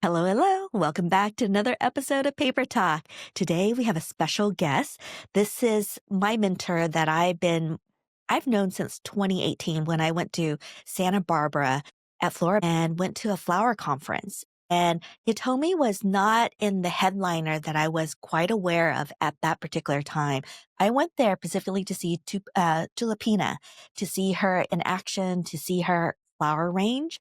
Hello, hello. Welcome back to another episode of Paper Talk. Today we have a special guest. This is my mentor that I've known since 2018 when I went to Santa Barbara at Floral and went to a flower conference. And Hitomi was not in the headliner that I was quite aware of at that particular time. I went there specifically to see Tulipina, to see her in action, to see her flower range.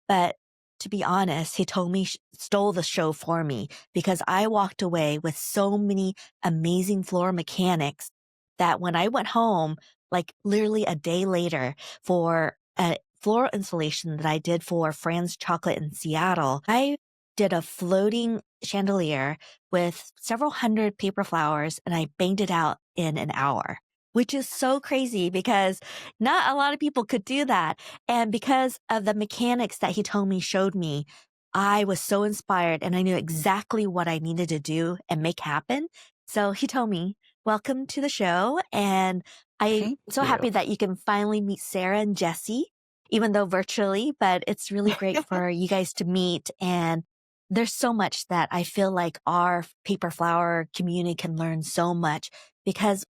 But to be honest, Hitomi stole the show for me because I walked away with so many amazing floor mechanics that when I went home, like literally a day later for a floral installation that I did for Fran's Chocolate in Seattle, I did a floating chandelier with several hundred paper flowers and I banged it out in an hour, which is so crazy because not a lot of people could do that. And because of the mechanics that Hitomi showed me, I was so inspired and I knew exactly what I needed to do and make happen. So Hitomi, welcome to the show. And I'm Thank so you. happy that you can finally meet Sarah and Jesse, even though virtually, but it's really great for you guys to meet. And there's so much that I feel like our paper flower community can learn so much because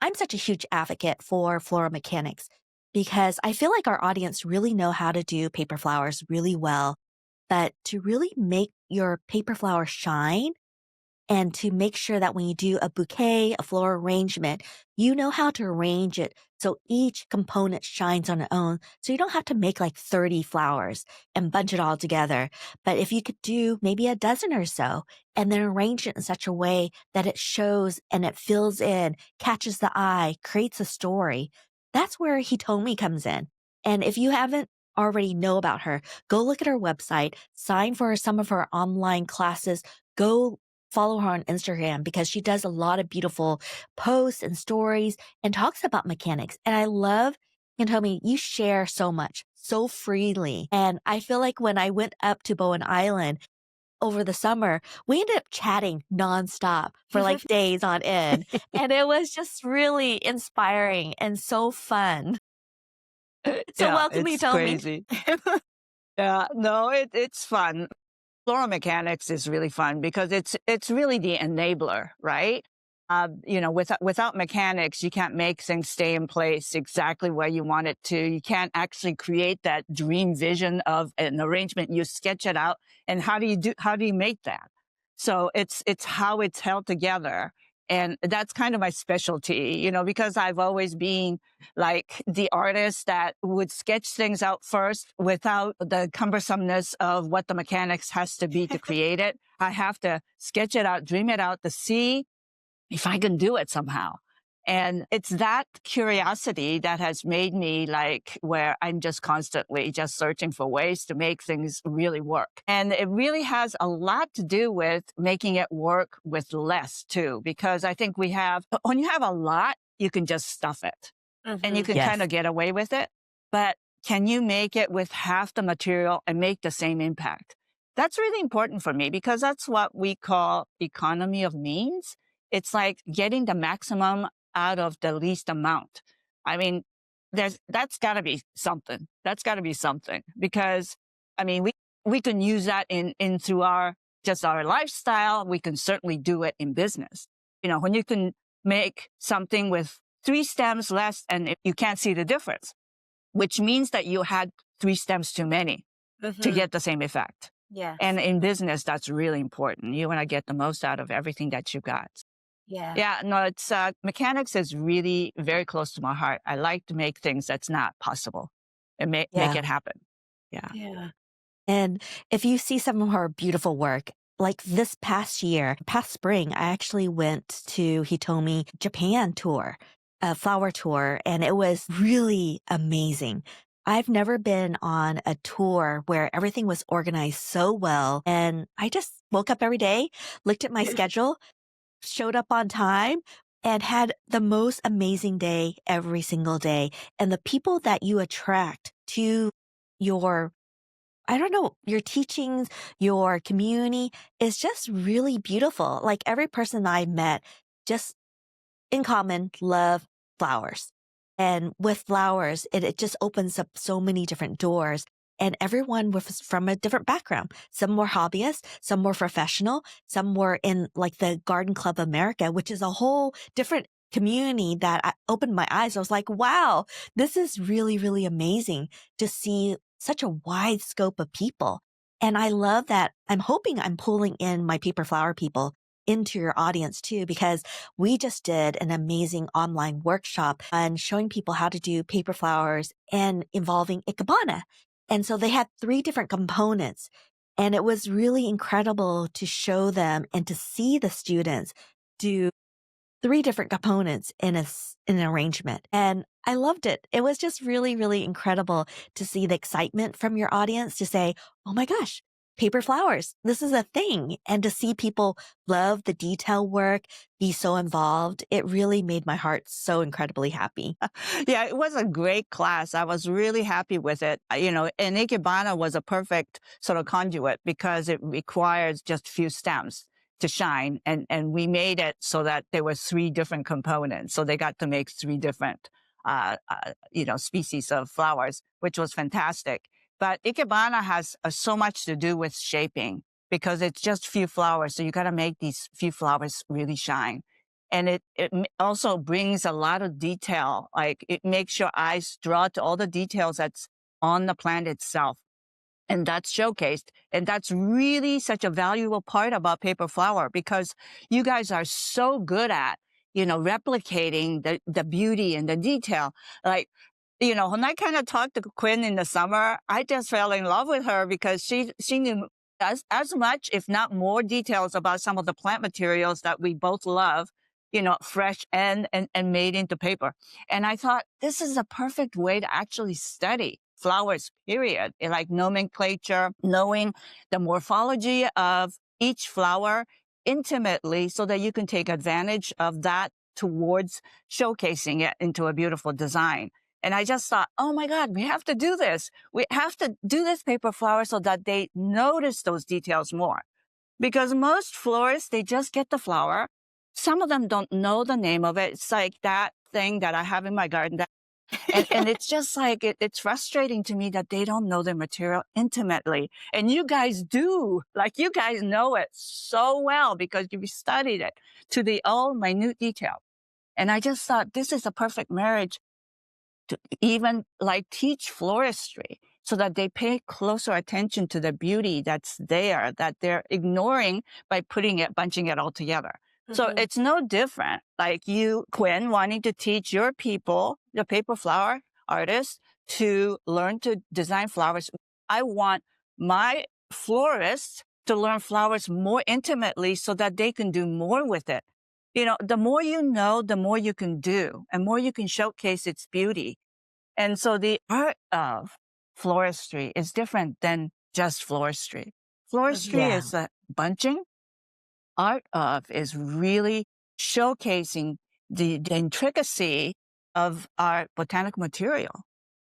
I'm such a huge advocate for floral mechanics because I feel like our audience really know how to do paper flowers really well, but to really make your paper flower shine and to make sure that when you do a bouquet, a floral arrangement, you know how to arrange it so each component shines on its own. So you don't have to make like 30 flowers and bunch it all together. But if you could do maybe a dozen or so and then arrange it in such a way that it shows and it fills in, catches the eye, creates a story, that's where Hitomi comes in. And if you haven't already know about her, go look at her website, sign for some of her online classes, go follow her on Instagram because she does a lot of beautiful posts and stories and talks about mechanics. And I love, and Hitomi, you share so much, so freely. And I feel like when I went up to Bowen Island over the summer, we ended up chatting nonstop for like days on end. And it was just really inspiring and so fun. So Yeah, welcome, it's Hitomi. crazy. Yeah, no, it's fun. Floral mechanics is really fun because it's really the enabler, right? Without mechanics, you can't make things stay in place exactly where you want it to. You can't actually create that dream vision of an arrangement. You sketch it out, and how do you make that? So it's how it's held together. And that's kind of my specialty, because I've always been like the artist that would sketch things out first without the cumbersomeness of what the mechanics has to be to create it. I have to sketch it out, dream it out to see if I can do it somehow. And it's that curiosity that has made me like where I'm just constantly just searching for ways to make things really work. And it really has a lot to do with making it work with less too, because I think when you have a lot, you can just stuff it and you can kind Yes. of get away with it. But can you make it with half the material and make the same impact? That's really important for me because that's what we call economy of means. It's like getting the maximum out of the least amount. I mean, that's got to be something. That's got to be something because I mean, we can use that in through our lifestyle. We can certainly do it in business. When you can make something with 3 stems less and you can't see the difference, which means that you had 3 stems too many to get the same effect. Yes. And in business, that's really important. You want to get the most out of everything that you got. Yeah. Yeah, no, it's mechanics is really very close to my heart. I like to make things that's not possible and make Yeah. it happen. Yeah. Yeah. And if you see some of her beautiful work, like this past spring, I actually went to Hitomi Japan tour, a flower tour, and it was really amazing. I've never been on a tour where everything was organized so well. And I just woke up every day, looked at my schedule, showed up on time, and had the most amazing day every single day. And the people that you attract to your I don't know, your teachings, your community is just really beautiful. Like every person I met, just in common, love flowers. And with flowers, it just opens up so many different doors. and everyone was from a different background. Some were hobbyists, some were professional, some were in like the Garden Club America, which is a whole different community that I opened my eyes. I was like, wow, this is really, really amazing to see such a wide scope of people. And I love that. I'm hoping I'm pulling in my paper flower people into your audience too, because we just did an amazing online workshop on showing people how to do paper flowers and involving Ikebana. And so they had 3 different components, and it was really incredible to show them and to see the students do 3 different components in an arrangement. And I loved it. It was just really, really incredible to see the excitement from your audience to say, oh my gosh, paper flowers, this is a thing. And to see people love the detail work, be so involved, it really made my heart so incredibly happy. Yeah, it was a great class. I was really happy with it. And Ikebana was a perfect sort of conduit because it requires just few stems to shine. And we made it so that there were 3 different components. So they got to make 3 different, species of flowers, which was fantastic. But Ikebana has so much to do with shaping because it's just few flowers. So you got to make these few flowers really shine. And it also brings a lot of detail. Like it makes your eyes draw to all the details that's on the plant itself. And that's showcased. And that's really such a valuable part about paper flower because you guys are so good at, replicating the beauty and the detail. Like, when I kind of talked to Quinn in the summer, I just fell in love with her because she knew as much, if not more details about some of the plant materials that we both love, fresh and made into paper. And I thought this is a perfect way to actually study flowers, period. Like nomenclature, knowing the morphology of each flower intimately so that you can take advantage of that towards showcasing it into a beautiful design. And I just thought, oh my God, we have to do this. We have to do this paper flower so that they notice those details more. Because most florists, they just get the flower. Some of them don't know the name of it. It's like that thing that I have in my garden. And it's just like, it's frustrating to me that they don't know the material intimately. And you guys do. Like you guys know it so well because you've studied it to the all minute detail. And I just thought this is a perfect marriage to even like teach floristry so that they pay closer attention to the beauty that's there that they're ignoring by bunching it all together. So Mhm. it's no different. Like you, Quinn, wanting to teach your people, the paper flower artists, to learn to design flowers. I want my florists to learn flowers more intimately so that they can do more with it. The more you know, the more you can do and more you can showcase its beauty. And so the art of floristry is different than just floristry. Floristry Yeah. is a bunching. Art of is really showcasing the intricacy of our botanical material.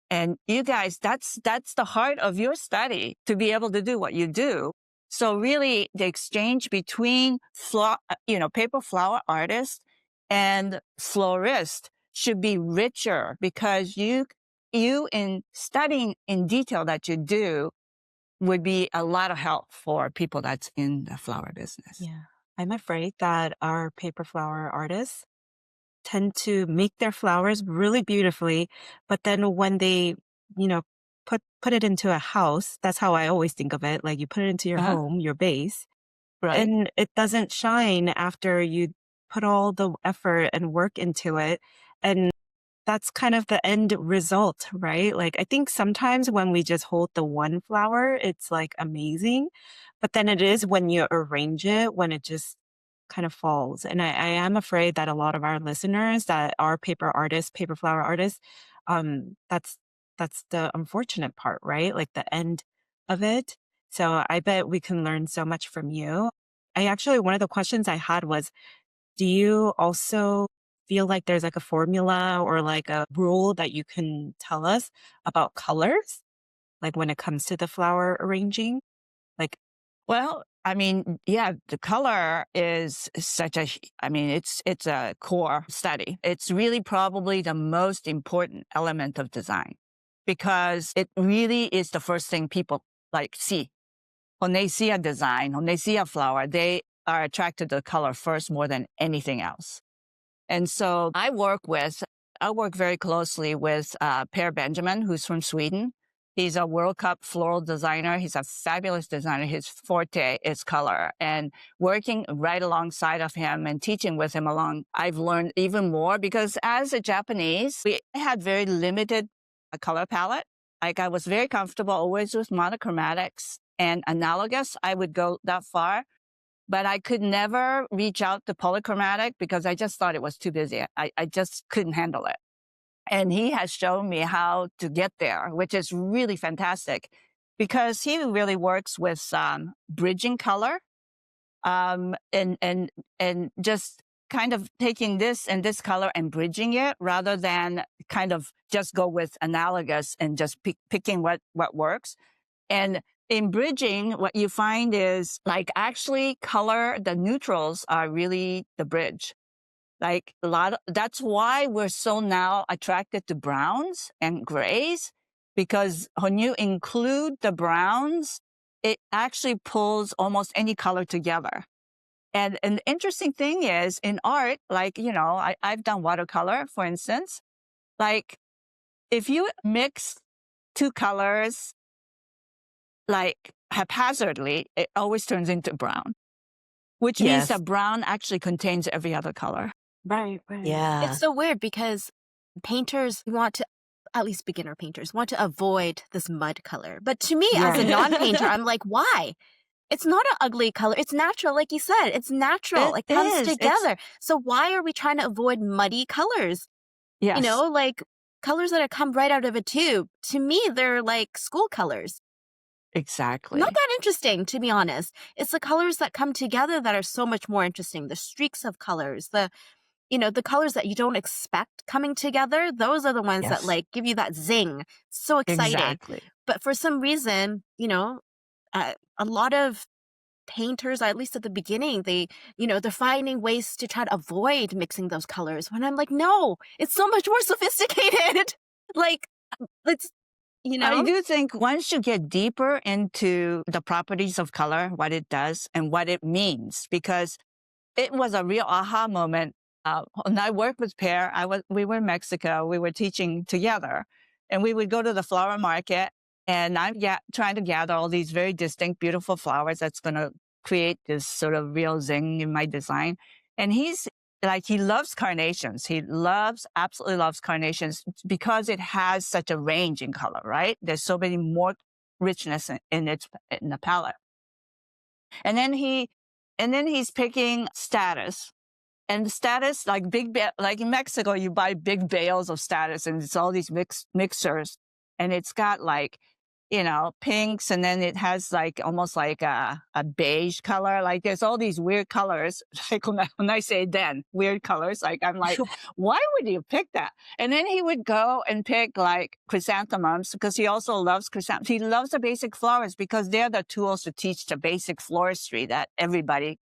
And you guys, that's the heart of your study to be able to do what you do. So really the exchange between paper flower artists and florist should be richer because you in studying in detail that you do would be a lot of help for people that's in the flower business. Yeah. I'm afraid that our paper flower artists tend to make their flowers really beautifully, but then when they, you know, put it into a house, that's how I always think of it. Like you put it into your Uh-huh. home, your base, Right. and it doesn't shine after you put all the effort and work into it. And that's kind of the end result, right? Like, I think sometimes when we just hold the one flower, it's like amazing. But then it is when you arrange it, when it just kind of falls. And I am afraid that a lot of our listeners that are paper artists, paper flower artists, that's the unfortunate part, right? Like the end of it. So I bet we can learn so much from you. I actually, one of the questions I had was, do you also feel like there's like a formula or like a rule that you can tell us about colors? Like when it comes to the flower arranging? Like, Well, I mean, yeah, the color is such I mean, it's a core study. It's really probably the most important element of design because it really is the first thing people like see. When they see a design, when they see a flower, they are attracted to the color first more than anything else. And so I work very closely with Per Benjamin, who's from Sweden. He's a World Cup floral designer. He's a fabulous designer. His forte is color. And working right alongside of him and teaching with him along, I've learned even more because as a Japanese, we had very limited color palette. Like I was very comfortable always with monochromatics and analogous. I would go that far, but I could never reach out to polychromatic because I just thought it was too busy. I just couldn't handle it. And he has shown me how to get there, which is really fantastic because he really works with bridging color and just kind of taking this and this color and bridging it rather than kind of just go with analogous and just picking what works. And in bridging, what you find is like actually color, the neutrals are really the bridge. Like that's why we're so now attracted to browns and grays, because when you include the browns, it actually pulls almost any color together. And the interesting thing is in art, like, I've done watercolor, for instance, like if you mix two colors, like haphazardly, it always turns into brown, which means Yes. that brown actually contains every other color. Right, right. Yeah. It's so weird because painters want to, at least beginner painters, want to avoid this mud color. But to me, as a Right. non-painter, I'm like, why? It's not an ugly color. It's natural, like you said. It's natural. It comes is. together. So why are we trying to avoid muddy colors? Yes. Like colors that have come right out of a tube. To me, they're like school colors. Exactly. Not that interesting, to be honest. It's the colors that come together that are so much more interesting. The streaks of colors, the colors that you don't expect coming together, those are the ones that Yes. like give you that zing. So exciting. Exactly. But for some reason, a lot of painters, at least at the beginning, they're finding ways to try to avoid mixing those colors. When I'm like, no, it's so much more sophisticated. Like, it's, I do think once you get deeper into the properties of color, what it does and what it means, because it was a real aha moment. When I worked with Per, we were in Mexico, we were teaching together, and we would go to the flower market, and I'm trying to gather all these very distinct, beautiful flowers that's going to create this sort of real zing in my design. And he's like, he loves carnations. He absolutely loves carnations because it has such a range in color, right? There's so many more richness in the palette. And then he's picking statice. And statice, like like in Mexico, you buy big bales of statice and it's all these mixers. And it's got like, pinks, and then it has like almost like a beige color. Like there's all these weird colors. Like when I say then, weird colors, like I'm like, why would you pick that? And then he would go and pick like chrysanthemums because he also loves chrysanthemums. He loves the basic flowers because they're the tools to teach the basic floristry that everybody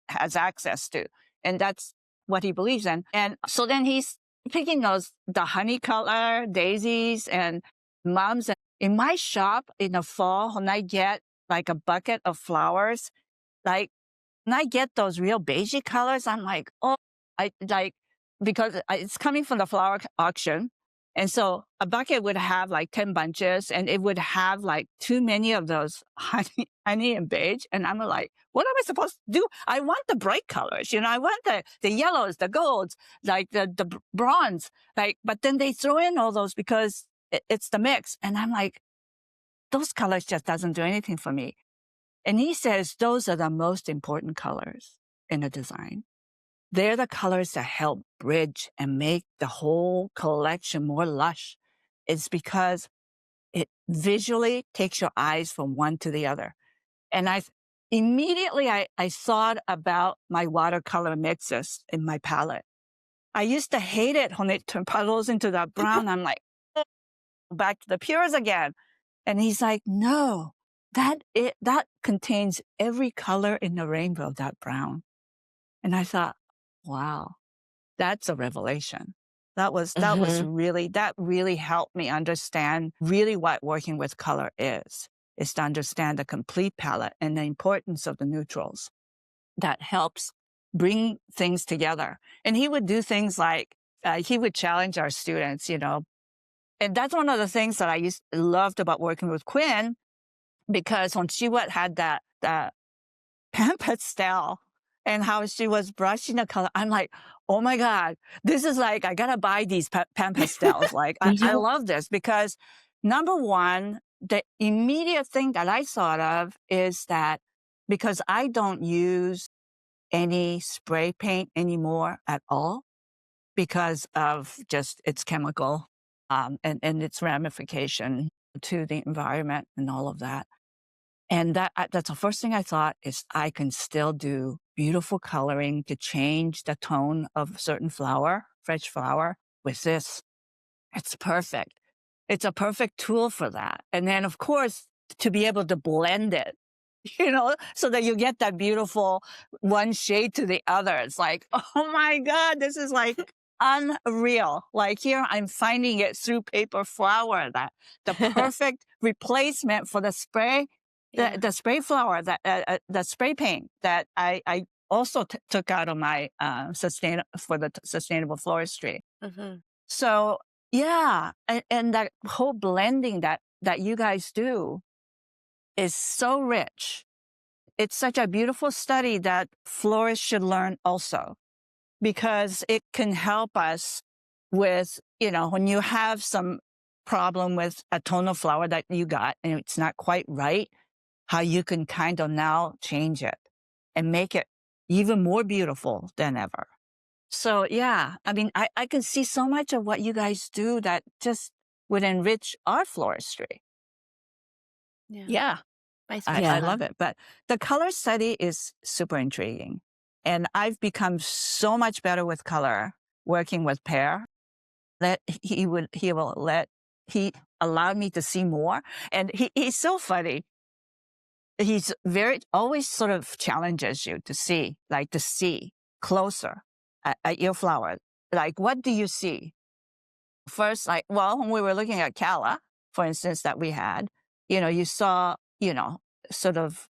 has access to. And that's what he believes in. And so then he's picking the honey color daisies and mums. In my shop in the fall, when I get like a bucket of flowers, like when I get those real beigey colors, I'm like, oh, because it's coming from the flower auction. And so a bucket would have like 10 bunches and it would have like too many of those honey and beige. And I'm like, what am I supposed to do? I want the bright colors, I want the yellows, the golds, like the bronze, but then they throw in all those because it's the mix. And I'm like, those colors just doesn't do anything for me. And he says, those are the most important colors in a design. They're the colors that help bridge and make the whole collection more lush. It's because it visually takes your eyes from one to the other. And immediately I thought about my watercolor mixes in my palette. I used to hate it when it puddles into that brown. I'm like, oh, back to the pures again. And he's like, no, that contains every color in the rainbow of that brown. And I thought, wow, that's a revelation. That really helped me understand really what working with color is to understand the complete palette and the importance of the neutrals that helps bring things together. And he would do things like, he would challenge our students, and that's one of the things that loved about working with Quinn, because when she had that pan pastel and how she was brushing the color, I'm like, oh my God, this is like, I gotta buy these pan pastels. Like, I love this because number one, the immediate thing that I thought of is that because I don't use any spray paint anymore at all because of just its chemical and its ramification to the environment and all of that. And that's the first thing I thought is I can still do beautiful coloring to change the tone of certain flower, fresh flower with this. It's perfect. It's a perfect tool for that. And then of course, to be able to blend it, so that you get that beautiful one shade to the other. It's like, oh my God, this is like unreal. Like here, I'm finding it through paper flower, that the perfect replacement for the spray, the spray flower, the spray paint that I also took out of my sustainable floristry. So yeah, and that whole blending that you guys do is so rich. It's such a beautiful study that florists should learn also, because it can help us with, when you have some problem with a tonal flower that you got and it's not quite right, how you can kind of now change it and make it even more beautiful than ever. So yeah, I mean, I can see so much of what you guys do that just would enrich our floristry. Yeah. I love it. But the color study is super intriguing. And I've become so much better with color working with Pear that he allowed me to see more. And he's so funny. He's always sort of challenges you to see closer at your flower. Like, what do you see? First, when we were looking at Calla, for instance, that we had, you saw, sort of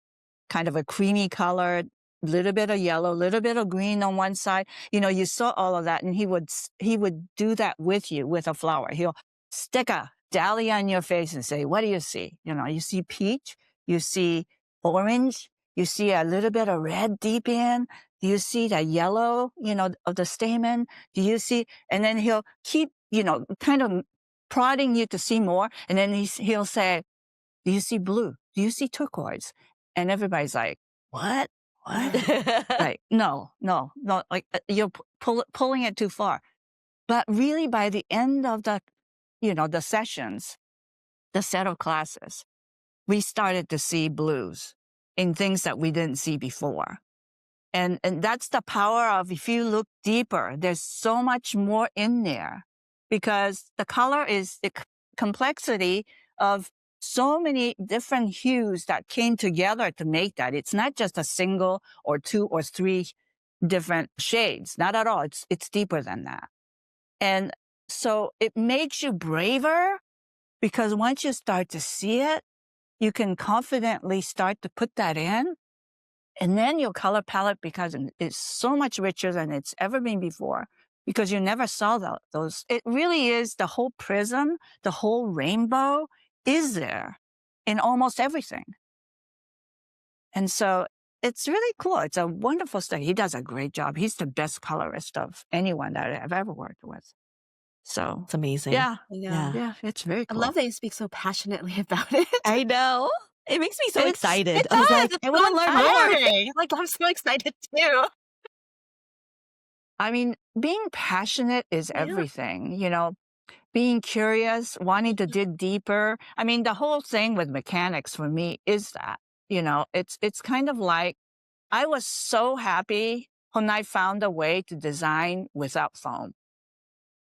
kind of a creamy color, little bit of yellow, little bit of green on one side. You saw all of that, and he would do that with you with a flower. He'll stick a dahlia on your face and say, "What do you see?" You see peach, you see orange, you see a little bit of red deep in. Do you see the yellow, of the stamen? Do you see? And then he'll keep, kind of prodding you to see more, and then he'll say, "Do you see blue? Do you see turquoise?" And everybody's like, "What? What?" Like, no. Like you're pulling it too far. But really, by the end of the sessions, the set of classes, we started to see blues in things that we didn't see before. And that's the power of, if you look deeper, there's so much more in there, because the color is the complexity of so many different hues that came together to make that. It's not just a single or two or three different shades. Not at all. It's deeper than that. And so it makes you braver, because once you start to see it, you can confidently start to put that in. And then your color palette is so much richer than it's ever been before, because you never saw those. It really is the whole prism, the whole rainbow is there in almost everything. And so it's really cool. It's a wonderful study. He does a great job. He's the best colorist of anyone that I've ever worked with. So It's amazing. yeah, Yeah. it's very cool. I love that you speak so passionately about it. I know. It makes me so excited. It I was does. like, It's I want to learn more. inspiring. Like, I'm so excited too. I mean, being passionate is Yeah. everything, being curious, wanting to dig deeper. I mean, the whole thing with mechanics for me is that, it's kind of like, I was so happy when I found a way to design without foam,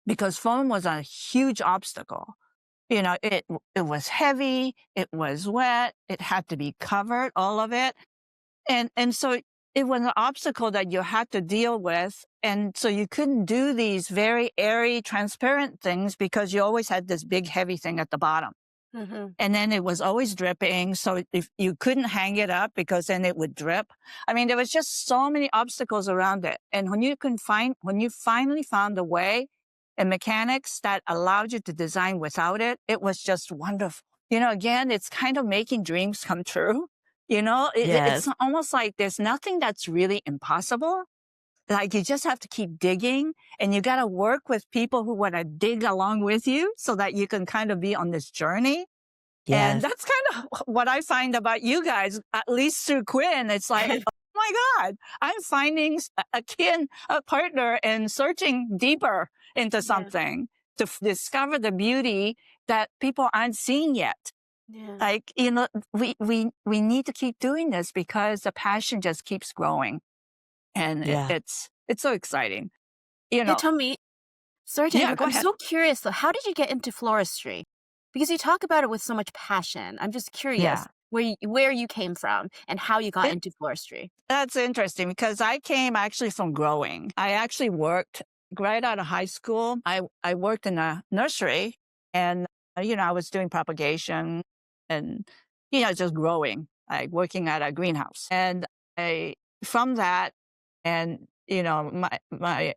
because foam was a huge obstacle. It was heavy, it was wet, it had to be covered, all of it. And so it was an obstacle that you had to deal with. And so you couldn't do these very airy, transparent things because you always had this big, heavy thing at the bottom. Mm-hmm. And then it was always dripping. So if you couldn't hang it up because then it would drip. I mean, there was just so many obstacles around it. And when you finally found a way and mechanics that allowed you to design without it, it was just wonderful. Again, it's kind of making dreams come true. It's Yes. almost like there's nothing that's really impossible. Like you just have to keep digging, and you got to work with people who want to dig along with you so that you can kind of be on this journey. And Yes. that's kind of what I find about you guys, at least through Quinn. It's like, oh my God, I'm finding a partner and searching deeper into Yeah. something to discover the beauty that people aren't seeing yet. Yeah. Like, we need to keep doing this because the passion just keeps growing. And Yeah. it's so exciting. Hey, Tommy, sorry to Yeah, interrupt. go I'm ahead. so curious though. How did you get into floristry? Because you talk about it with so much passion. I'm just curious Yeah. where you came from and how you got It- into floristry. That's interesting because I came actually from growing. I actually worked right out of high school. I worked in a nursery, and, I was doing propagation and, just growing, like working at a greenhouse. And from that, and, my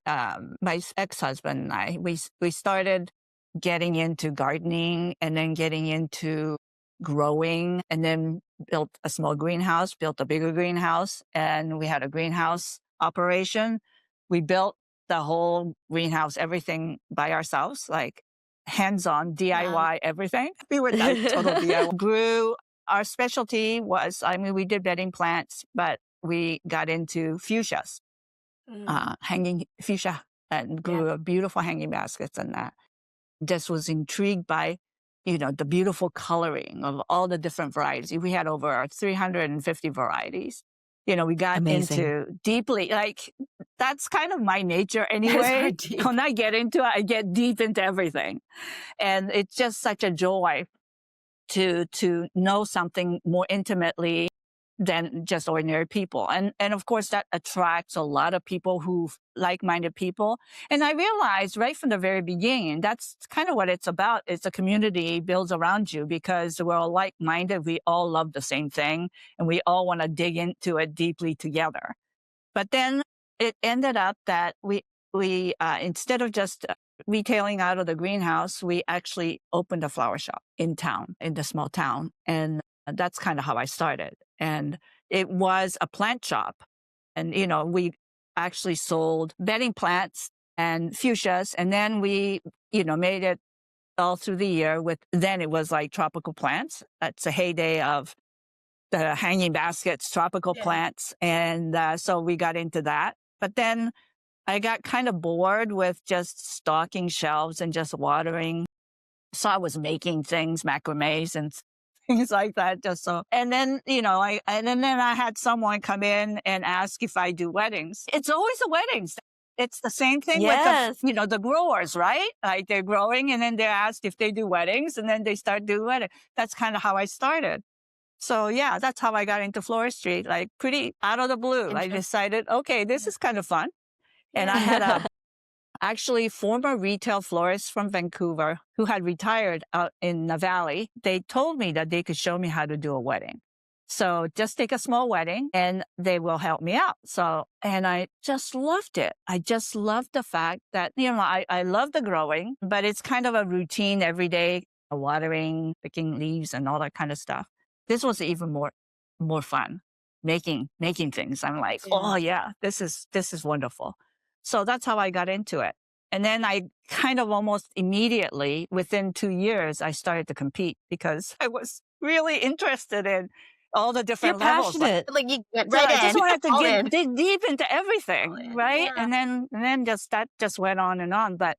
ex-husband and I, we started getting into gardening and then getting into growing, and then built a small greenhouse, built a bigger greenhouse, and we had a greenhouse operation. We built the whole greenhouse, everything by ourselves, like hands-on DIY everything. We were like total DIY. Grew. Our specialty was, we did bedding plants, but we got into fuchsias, hanging fuchsia, and grew a beautiful hanging baskets and that. Just was intrigued by, the beautiful coloring of all the different varieties. We had over 350 varieties. We got Amazing. into deeply, like, that's kind of my nature It's anyway. very deep. When I get into it, I get deep into everything. And it's just such a joy to know something more intimately than just ordinary people. And of course that attracts a lot of people who like-minded people. And I realized right from the very beginning, that's kind of what it's about. It's a community builds around you because we're all like-minded. We all love the same thing and we all want to dig into it deeply together. But then it ended up that we instead of just retailing out of the greenhouse, we actually opened a flower shop in town, in the small town. And that's kind of how I started. And it was a plant shop. And, we actually sold bedding plants and fuchsias. And then we, made it all through the year then it was like tropical plants. That's a heyday of the hanging baskets, tropical plants. And so we got into that. But then I got kind of bored with just stocking shelves and just watering. So I was making things, macrames and things like that. Just so, and then, then I had someone come in and ask if I do weddings. It's always the weddings. It's the same thing Yes. with the growers, right? Like they're growing and then they're asked if they do weddings and then they start doing weddings. That's kind of how I started. So yeah, that's how I got into floristry, like pretty out of the blue. I Interesting. decided, okay, this is kind of fun. And I had a actually former retail florist from Vancouver who had retired out in the valley. They told me that they could show me how to do a wedding. So just take a small wedding and they will help me out. So, and I just loved it. I just loved the fact that, I love the growing, but it's kind of a routine every day, watering, picking leaves and all that kind of stuff. This was even more fun, making things. I'm like, oh yeah, this is wonderful. So that's how I got into it. And then I kind of almost immediately, within 2 years, I started to compete because I was really interested in all the You're different levels. passionate. Like you get So right I in. just wanted to all in. dig deep into All everything, in. right? Yeah. And then that just went on and on. But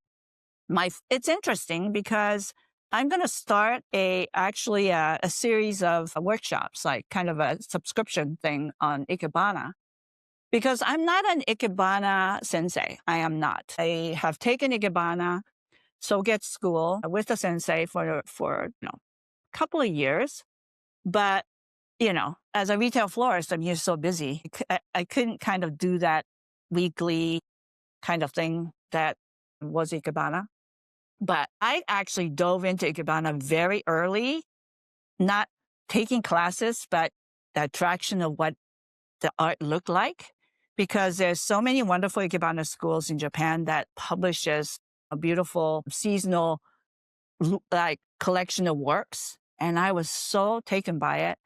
it's interesting because I'm going to start actually a series of workshops, like kind of a subscription thing on Ikebana. Because I'm not an Ikebana sensei. I am not. I have taken Ikebana, Soget school with the sensei for a couple of years. But as a retail florist, I'm just so busy. I couldn't kind of do that weekly kind of thing that was Ikebana. But I actually dove into Ikebana very early, not taking classes, but the attraction of what the art looked like. Because there's so many wonderful Ikebana schools in Japan that publishes a beautiful seasonal like collection of works. And I was so taken by it.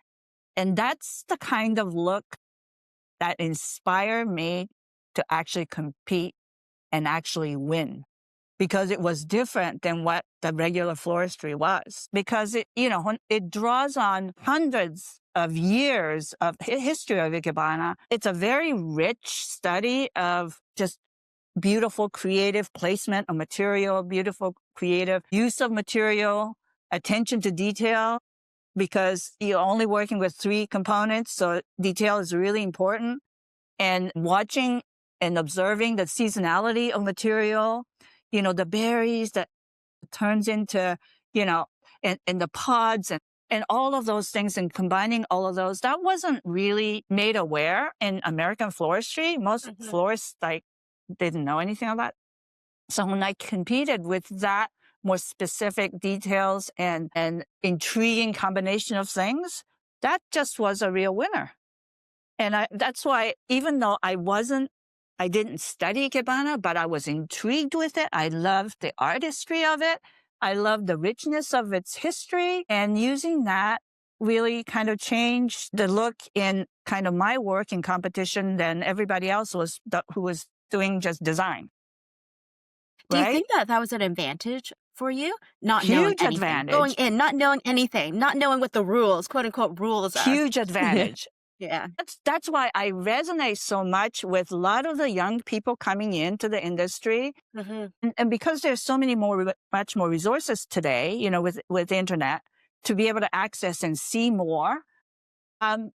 And that's the kind of look that inspired me to actually compete and actually win, because it was different than what the regular floristry was. Because it draws on hundreds of years of history of Ikebana. It's a very rich study of just beautiful creative placement of material, beautiful creative use of material, attention to detail, because you're only working with 3 components. So detail is really important. And watching and observing the seasonality of material, the berries that turns into, and the pods and all of those things, and combining all of those, that wasn't really made aware in American floristry. Most florists didn't know anything about. So when I competed with that more specific details and intriguing combination of things, that just was a real winner. And that's why, even though I didn't study Ikebana, but I was intrigued with it. I loved the artistry of it. I loved the richness of its history, and using that really kind of changed the look in kind of my work in competition than everybody else who was doing just design. Do you Right? think that that was an advantage for you? Not knowing Huge anything, going advantage. in, not knowing anything, not knowing what the rules, quote unquote, rules are. Huge advantage. Yeah. That's why I resonate so much with a lot of the young people coming into the industry. And because there's so much more resources today, with the internet, to be able to access and see more,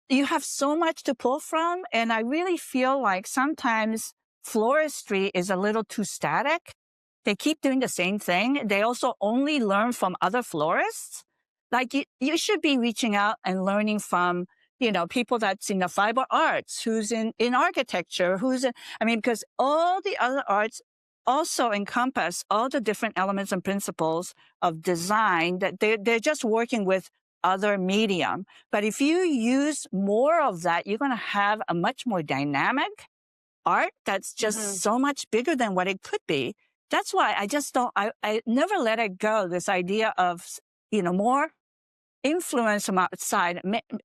you have so much to pull from. And I really feel like sometimes floristry is a little too static. They keep doing the same thing. They also only learn from other florists. Like you should be reaching out and learning from, people that's in the fiber arts, who's in architecture, because all the other arts also encompass all the different elements and principles of design, that they're just working with other medium. But if you use more of that, you're going to have a much more dynamic art that's just so much bigger than what it could be. That's why I never let it go, this idea of, more influence from outside,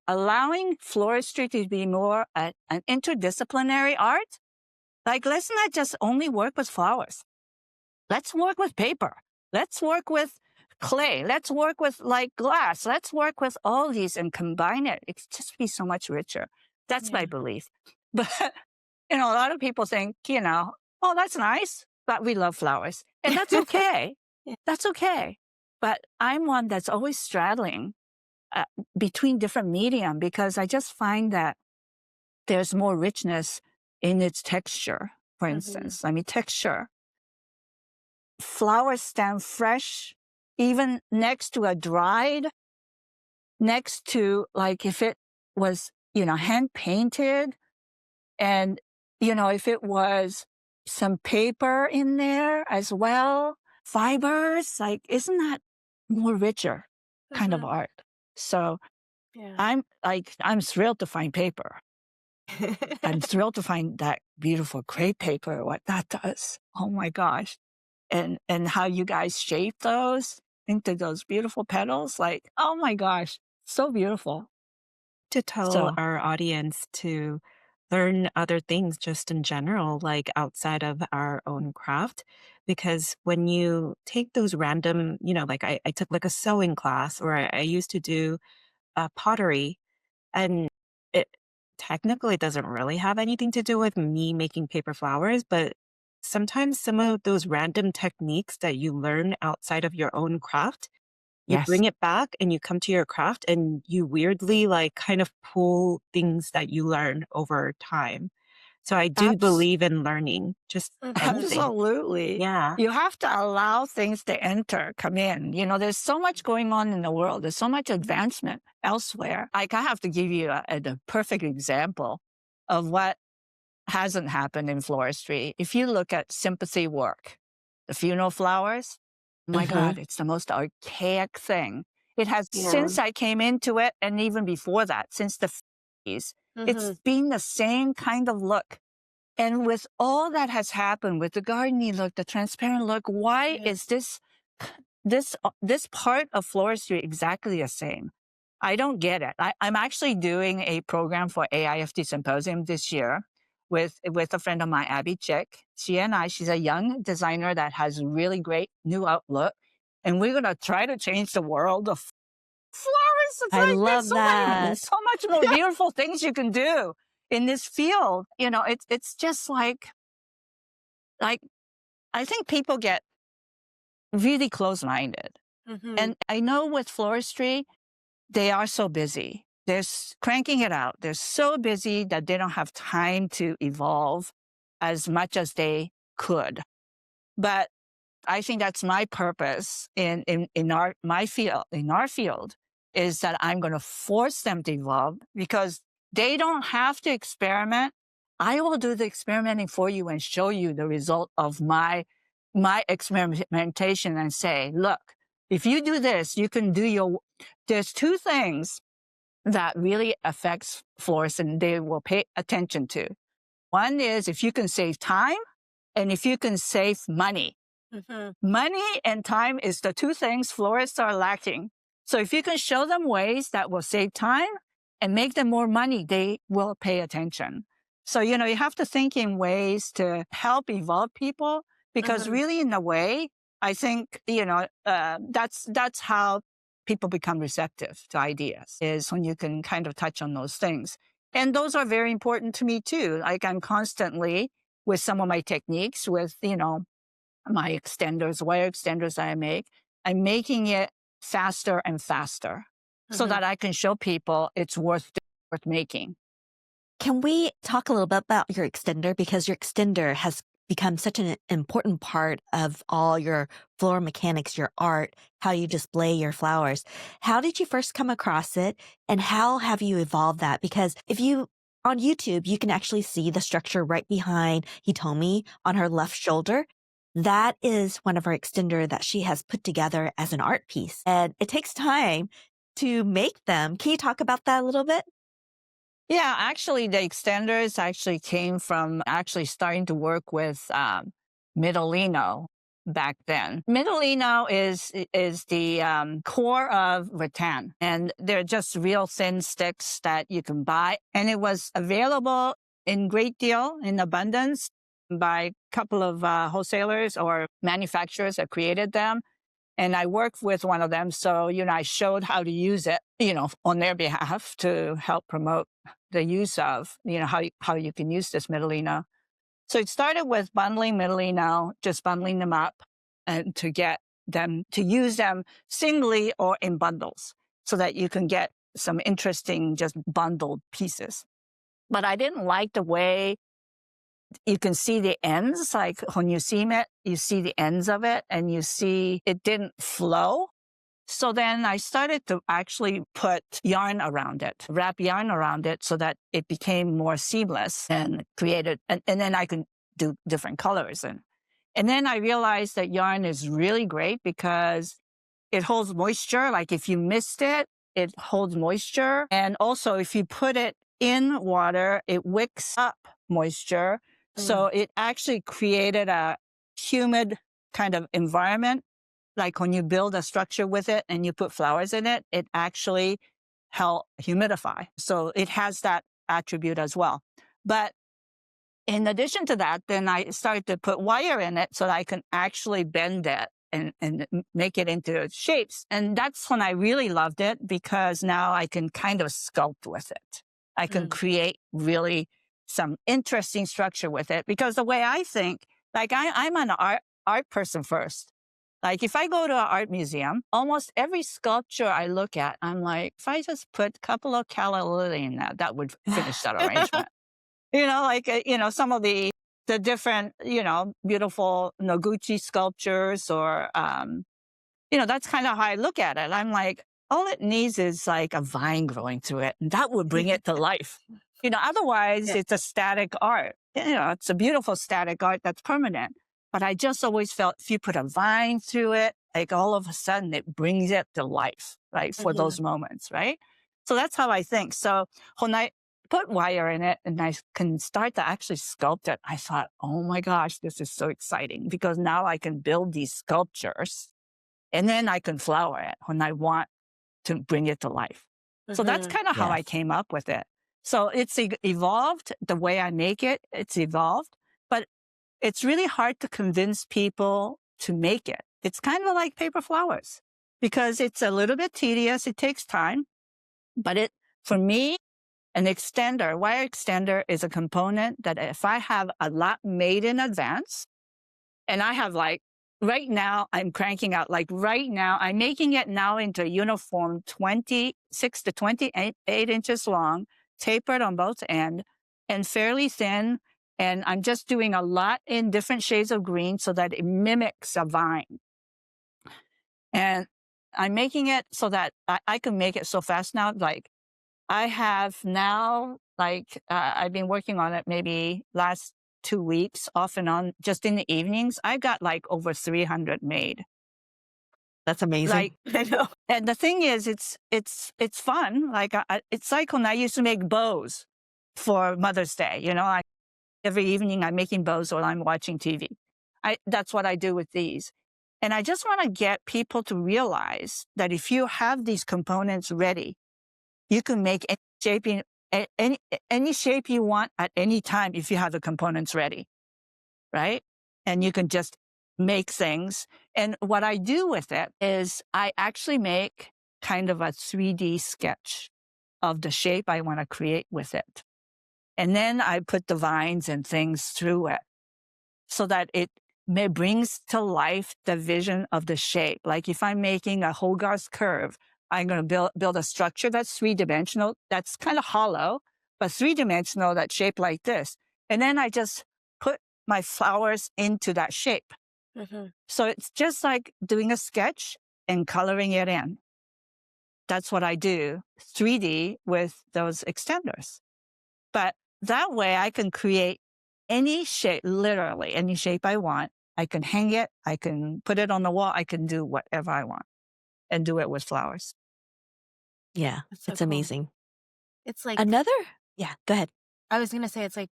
allowing floristry to be more an interdisciplinary art. Like, let's not just only work with flowers. Let's work with paper. Let's work with clay. Let's work with glass. Let's work with all these and combine it. It's just be so much richer. That's my belief. But, a lot of people think, oh, that's nice, but we love flowers. And that's okay. That's okay. But I'm one that's always straddling between different medium, because I just find that there's more richness in its texture, for instance. Texture. Flowers stand fresh, even next to a dried, next to, if it was, hand painted, and, if it was some paper in there as well, fibers, isn't that more richer kind of art? So I'm thrilled to find paper. I'm thrilled to find that beautiful crepe paper, what that does. Oh my gosh. And how you guys shape those into those beautiful petals. Oh my gosh, so beautiful. To tell So, our audience to learn other things just in general, like outside of our own craft. Because when you take those random, I took a sewing class, or I used to do pottery, and it technically doesn't really have anything to do with me making paper flowers, but sometimes some of those random techniques that you learn outside of your own craft, you yes. bring it back and you come to your craft and you weirdly kind of pull things that you learn over time. So I do Abs- believe in learning, just anything. Absolutely. Yeah. You have to allow things to come in. There's so much going on in the world. There's so much advancement elsewhere. Like, I have to give you a perfect example of what hasn't happened in floristry. If you look at sympathy work, the funeral flowers, oh my Hmm. God, it's the most archaic thing. It has, Yeah. since I came into it, and even before that, since the 50s, it's Mm-hmm. been the same kind of look. And with all that has happened with the gardeny look, the transparent look, why Yeah. is this part of floristry exactly the same? I don't get it. I'm actually doing a program for AIFT Symposium this year with a friend of mine, Abby Chick. She's a young designer that has really great new outlook. And we're going to try to change the world of flowers. It's I like there's love that. so much more beautiful things you can do in this field. It's just like I think people get really close-minded. Mm-hmm. And I know with floristry, they are so busy. They're cranking it out. They're so busy that they don't have time to evolve as much as they could. But I think that's my purpose in our field, is that I'm going to force them to evolve because they don't have to experiment. I will do the experimenting for you and show you the result of my experimentation and say, look, if you do this, you can do there's two things that really affects florists and they will pay attention to. One is if you can save time and if you can save money. Mm-hmm. Money and time is the two things florists are lacking. So if you can show them ways that will save time and make them more money, they will pay attention. So, you have to think in ways to help evolve people because Mm-hmm. really in a way, I think, that's how people become receptive to ideas, is when you can kind of touch on those things. And those are very important to me too. Like, I'm constantly with some of my techniques with, my extenders, wire extenders that I make, I'm making it faster and faster so Mm-hmm. that I can show people it's worth making. Can we talk a little bit about your extender? Because your extender has become such an important part of all your floral mechanics, your art, how you display your flowers. How did you first come across it and how have you evolved that? Because on YouTube, you can actually see the structure right behind Hitomi on her left shoulder. That is one of her extender that she has put together as an art piece. And it takes time to make them. Can you talk about that a little bit? Yeah, actually, the extenders actually came from actually starting to work with Midolino back then. Midolino is the core of rattan, and they're just real thin sticks that you can buy. And it was available in great deal, in abundance, by a couple of wholesalers or manufacturers that created them. And I worked with one of them. So, I showed how to use it, on their behalf to help promote the use of, how you can use this Midolino. So it started with bundling Midolino, just bundling them up and to get them to use them singly or in bundles so that you can get some interesting, just bundled pieces. But I didn't like the way you can see the ends, like when you seam it, you see the ends of it and you see it didn't flow. So then I started to actually put yarn around it, wrap yarn around it so that it became more seamless and created, and then I can do different colors. And then I realized that yarn is really great because it holds moisture. Like if you missed it, it holds moisture. And also if you put it in water, it wicks up moisture. So it actually created a humid kind of environment. Like when you build a structure with it and you put flowers in it, it actually help humidify. So it has that attribute as well. But in addition to that, then I started to put wire in it so that I can actually bend it and make it into shapes. And that's when I really loved it because now I can kind of sculpt with it. I can create really some interesting structure with it because the way I think, like I'm an art person first. Like if I go to an art museum, almost every sculpture I look at, I'm like, if I just put a couple of calla lily in that would finish that arrangement. some of the different, beautiful Noguchi sculptures or, that's kind of how I look at it. I'm like, all it needs is like a vine growing through it, and that would bring it to life. Otherwise Yeah. it's a static art. It's a beautiful static art that's permanent. But I just always felt if you put a vine through it, like all of a sudden it brings it to life, right? For those moments, right? So that's how I think. So when I put wire in it and I can start to actually sculpt it, I thought, oh my gosh, this is so exciting because now I can build these sculptures and then I can flower it when I want to bring it to life. So that's kind of how I Yes. came up with it. So it's evolved the way I make it. It's evolved, but it's really hard to convince people to make it. It's kind of like paper flowers because it's a little bit tedious. It takes time, but for me, an extender, wire extender is a component that if I have a lot made in advance, and I have right now, I'm cranking out, right now, I'm making it now into a uniform 26 to 28 inches long, tapered on both ends, and fairly thin. And I'm just doing a lot in different shades of green so that it mimics a vine. And I'm making it so that I can make it so fast now. I have now, I've been working on it maybe last 2 weeks off and on, just in the evenings. I've got over 300 made. That's amazing. I know. And the thing is, it's fun. It's like when I used to make bows for Mother's Day. Every evening I'm making bows while I'm watching TV. That's what I do with these. And I just want to get people to realize that if you have these components ready, you can make any shape you want at any time if you have the components ready, right? And you can just make things. And what I do with it is I actually make kind of a 3D sketch of the shape I want to create with it. And then I put the vines and things through it so that it brings to life the vision of the shape. Like if I'm making a Hogarth curve, I'm going to build a structure that's 3-dimensional, that's kind of hollow, but 3-dimensional, that's shaped like this. And then I just put my flowers into that shape. So it's just like doing a sketch and coloring it in. That's what I do, 3D with those extenders. But that way I can create any shape, literally any shape I want. I can hang it, I can put it on the wall, I can do whatever I want and do it with flowers. Yeah, That's so it's cool. amazing. It's like Yeah, go ahead. I was gonna say it's like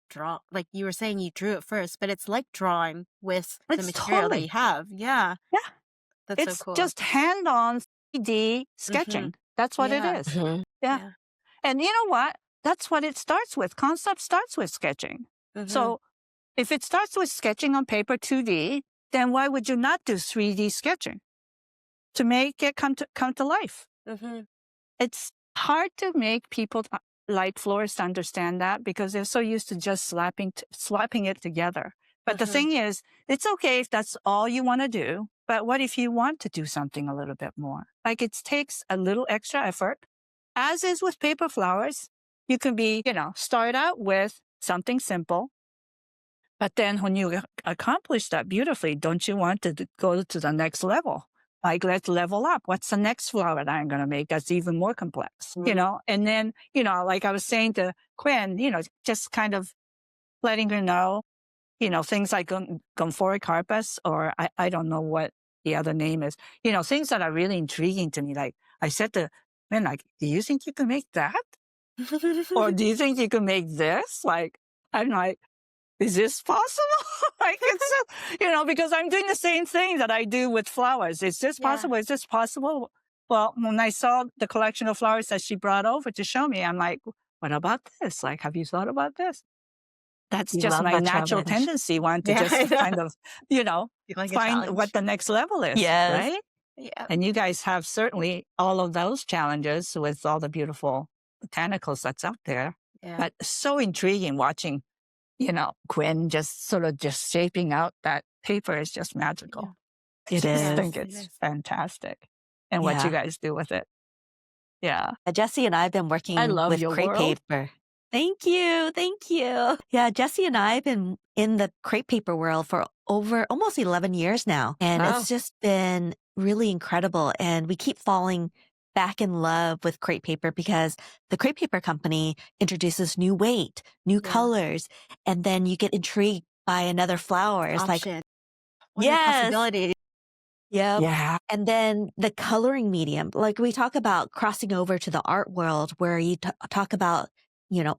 draw, like you were saying you drew it first, but it's like drawing with the It's material that totally, you have. Yeah, yeah, that's so it's cool. just hand-on 3D sketching. That's what it Yeah. is. Mhm. Yeah. Yeah. And you know what? That's what it starts with. Concept starts with sketching. So if it starts with sketching on paper 2D, then why would you not do 3D sketching to make it come to life? It's hard to make people like florists understand that because they're so used to just slapping it together. But the thing is, it's okay if that's all you want to do. But what if you want to do something a little bit more? Like it takes a little extra effort. As is with paper flowers, you can start out with something simple. But then when you accomplish that beautifully, don't you want to go to the next level? Like, let's level up. What's the next flower that I'm going to make that's even more complex? And then, like I was saying to Quinn, just kind of letting her know, things like Gomphora carpus, or I don't know what the other name is, things that are really intriguing to me. Like I said to Quinn, do you think you can make that? Or do you think you can make this? I'm like, is this possible? Because I'm doing the same thing that I do with flowers. Is this possible? Is this possible? Well, when I saw the collection of flowers that she brought over to show me, I'm like, what about this? Have you thought about this? That's You just love my that natural challenge. tendency, want to Yeah, I just know. kind of, You like a find challenge. what the next level is, Yes. right? Yeah. And you guys have certainly all of those challenges with all the beautiful botanicals that's out there. Yeah. But so intriguing watching, Quinn just sort of just shaping out that paper is just magical. I It just is. think It it's is. fantastic. And what you Yeah. guys do with it. Yeah. Jesse and I have been I working love with your crepe world. paper. Thank you. Thank you. Yeah, Jesse and I have been in the crepe paper world for over almost 11 years now. And Wow. it's just been really incredible. And we keep falling back in love with crepe paper because the crepe paper company introduces new weight, new Yeah. colors, and then you get intrigued by another flower. It's like, Option. What are the yes. possibilities? Yep. Yeah. And then the coloring medium, like we talk about crossing over to the art world where you talk about,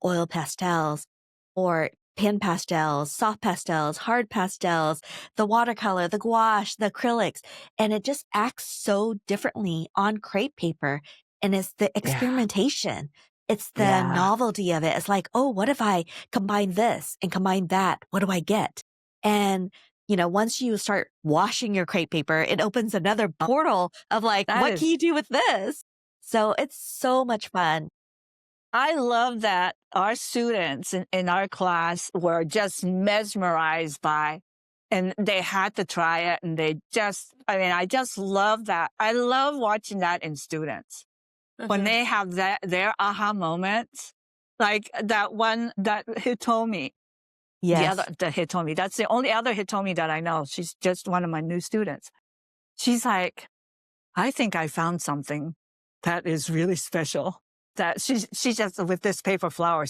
oil pastels or pen pastels, soft pastels, hard pastels, the watercolor, the gouache, the acrylics, and it just acts so differently on crepe paper. And it's the Yeah. experimentation. It's the Yeah. novelty of it. It's like, oh, what if I combine this and combine that? What do I get? And once you start washing your crepe paper, it opens another portal of like, That what can is, you do with this? So it's so much fun. I love that our students in our class were just mesmerized by, and they had to try it. And I just love that. I love watching that in students when Mhm. they have their aha moments, like that one that Hitomi, Yes. that Hitomi, that's the only other Hitomi that I know. She's just one of my new students. She's like, I think I found something that is really special. That she's just with this paper flower.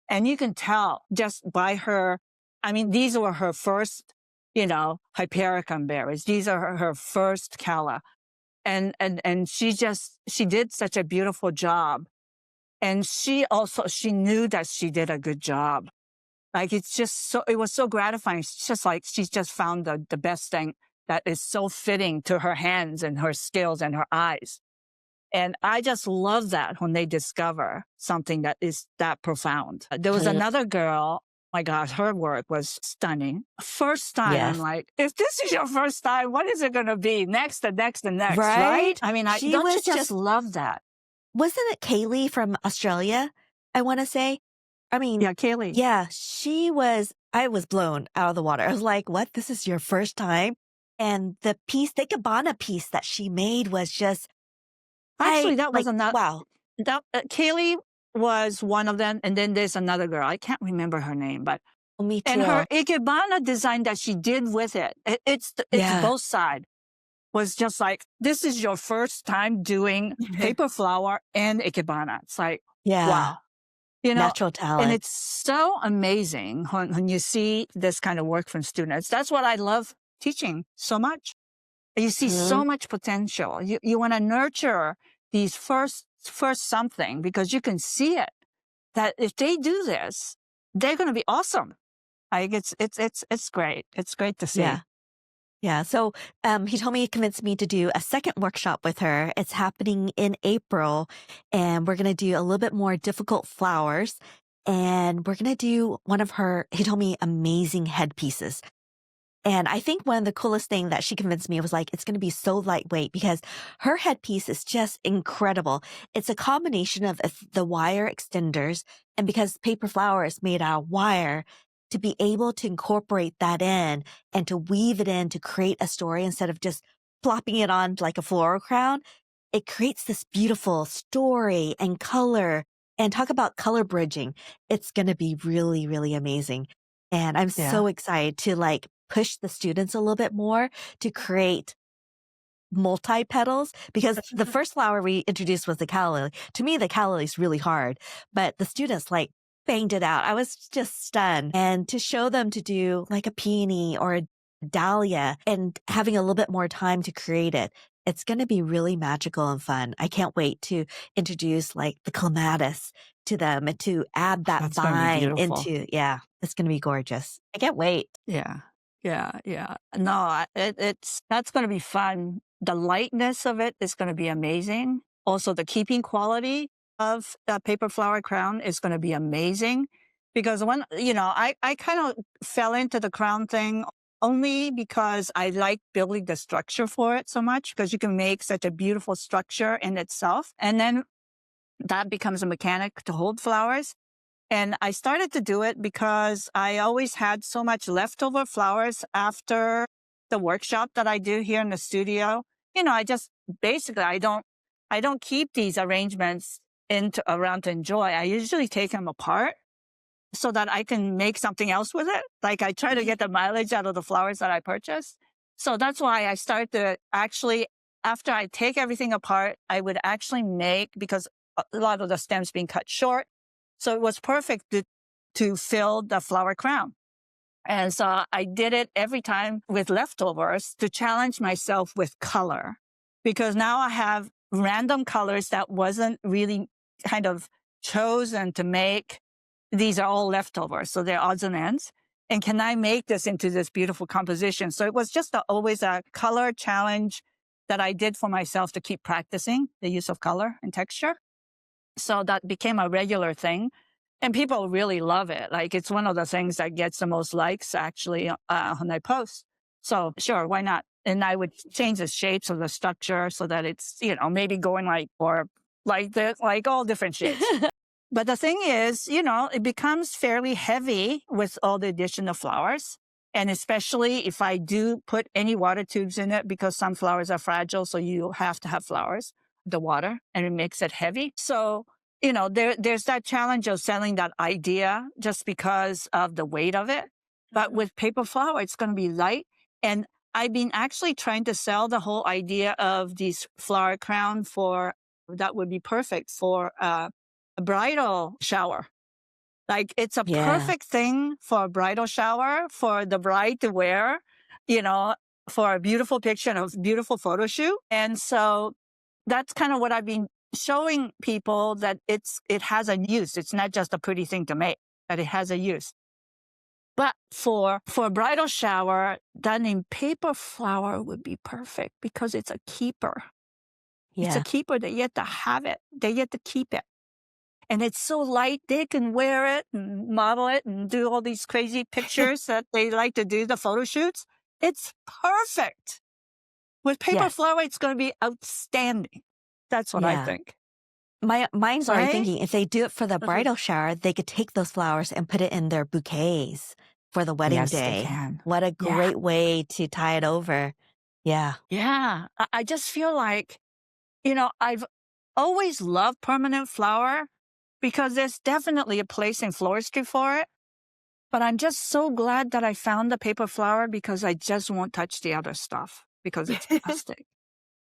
And you can tell just by her. I mean, these were her first, Hypericum berries. These are her first calla. And she did such a beautiful job. And she knew that she did a good job. Like it was so gratifying. It's just like she's just found the best thing that is so fitting to her hands and her skills and her eyes. And I just love that when they discover something that is that profound. There was another girl, my gosh, her work was stunning. First time, I'm Yes. like, if this is your first time, what is it going to be? Next and next and next, right? Right? I mean, She don't you was just just, love that? wasn't it Kaylee from Australia? I want to say. I mean, Yeah, Kaylee. yeah, I was blown out of the water. I was like, what? This is your first time? And the Ikebana piece that she made was just, Actually, that was another. wow. Kaylee was one of them. And then there's another girl. I can't remember her name, but Me and her too. Ikebana design that she did with it, it's Yeah. both sides. Was just like, this is your first time doing paper flower and Ikebana. It's like, Yeah. wow. Natural And talent. it's so amazing when you see this kind of work from students. That's what I love teaching so much. You see so much potential. You want to nurture these first something because you can see it. That if they do this, they're going to be awesome. Like it's great. It's great to see. Yeah. Yeah. So he convinced me to do a second workshop with her. It's happening in April, and we're going to do a little bit more difficult flowers. And we're going to do he told me amazing headpieces. And I think one of the coolest thing that she convinced me was like, it's going to be so lightweight because her headpiece is just incredible. It's a combination of the wire extenders, and because paper flower is made out of wire, to be able to incorporate that in and to weave it in to create a story instead of just plopping it on like a floral crown, it creates this beautiful story and color. And talk about color bridging. It's going to be really, really amazing. And I'm so excited to like push the students a little bit more to create multi-petals because the first flower we introduced was the calla lily. To me, the calla lily is really hard, but the students like banged it out. I was just stunned. And to show them to do like a peony or a dahlia and having a little bit more time to create it, it's going to be really magical and fun. I can't wait to introduce like the clematis to them and to add that That's gonna be vine beautiful. into, it's going to be gorgeous. I can't wait. Yeah. No, that's going to be fun. The lightness of it is going to be amazing. Also, the keeping quality of the paper flower crown is going to be amazing because I kind of fell into the crown thing only because I like building the structure for it so much because you can make such a beautiful structure in itself. And then that becomes a mechanic to hold flowers. And I started to do it because I always had so much leftover flowers after the workshop that I do here in the studio. I just basically, I don't keep these arrangements around to enjoy, I usually take them apart so that I can make something else with it. Like I try to get the mileage out of the flowers that I purchased. So that's why I started to actually, after I take everything apart, I would actually make, because a lot of the stems being cut short. So it was perfect to fill the flower crown. And so I did it every time with leftovers to challenge myself with color, because now I have random colors that wasn't really kind of chosen to make. These are all leftovers, so they're odds and ends. And can I make this into this beautiful composition? So it was just always a color challenge that I did for myself to keep practicing the use of color and texture. So that became a regular thing. And people really love it. Like it's one of the things that gets the most likes actually when I post. So sure, why not? And I would change the shapes of the structure so that it's, maybe going like all different shapes. But the thing is, it becomes fairly heavy with all the addition of flowers. And especially if I do put any water tubes in it, because some flowers are fragile, so you have to have the water, and it makes it heavy. So, there's that challenge of selling that idea just because of the weight of it. But with paper flower, it's going to be light. And I've been actually trying to sell the whole idea of these flower crown that would be perfect for a bridal shower. Like it's a perfect thing for a bridal shower for the bride to wear, for a beautiful picture and a beautiful photo shoot. And so that's kind of what I've been showing people, that it has a use. It's not just a pretty thing to make, that it has a use. But for a bridal shower done in paper flower would be perfect because it's a keeper. Yeah. It's a keeper. They get to have it. They get to keep it. And it's so light, they can wear it and model it and do all these crazy pictures that they like to do, the photo shoots. It's perfect. With paper flower, it's going to be outstanding. That's what I think. Mine's already thinking, if they do it for the bridal shower, they could take those flowers and put it in their bouquets for the wedding day. They can. What a great way to tie it over. Yeah. Yeah. I just feel like, I've always loved permanent flower because there's definitely a place in floristry for it. But I'm just so glad that I found the paper flower, because I just won't touch the other stuff because it's plastic.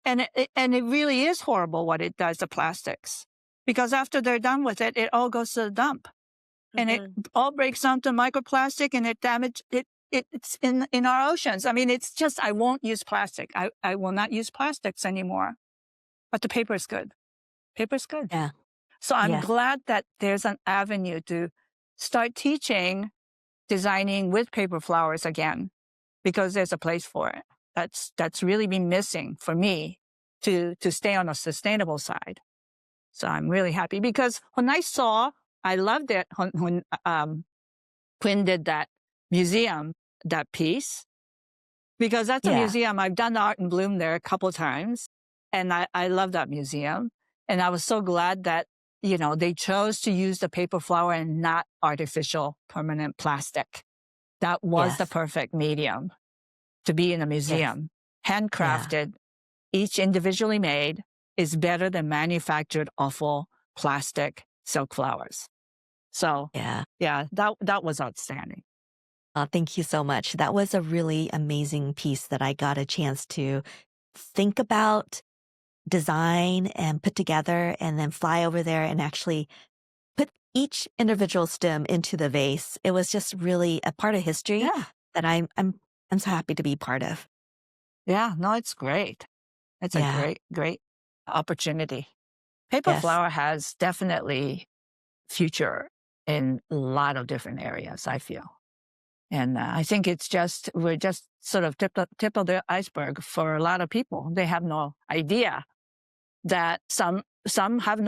And it really is horrible what it does to plastics, because after they're done with it, it all goes to the dump. And it all breaks down to microplastic, and it damages it. It's in our oceans. I mean, it's just, I won't use plastic. I will not use plastics anymore. But the paper is good. Paper's good. Yeah. So I'm glad that there's an avenue to start teaching designing with paper flowers again, because there's a place for it. That's really been missing for me to stay on a sustainable side. So I'm really happy, because when I loved it when Quinn did that museum, that piece, because that's a museum. I've done Art in Bloom there a couple of times, and I love that museum. And I was so glad that, they chose to use the paper flower and not artificial permanent plastic. That was the perfect medium to be in a museum. Handcrafted, each individually made, is better than manufactured awful plastic silk flowers. So that was outstanding. Thank you so much. That was a really amazing piece that I got a chance to think about, design, and put together, and then fly over there and actually put each individual stem into the vase. It was just really a part of history that I'm so happy to be part of. Yeah, no, it's great. It's a great opportunity. Paper flower has definitely future in a lot of different areas, I feel. And I think we're just sort of tip of the iceberg for a lot of people. They have no idea that some have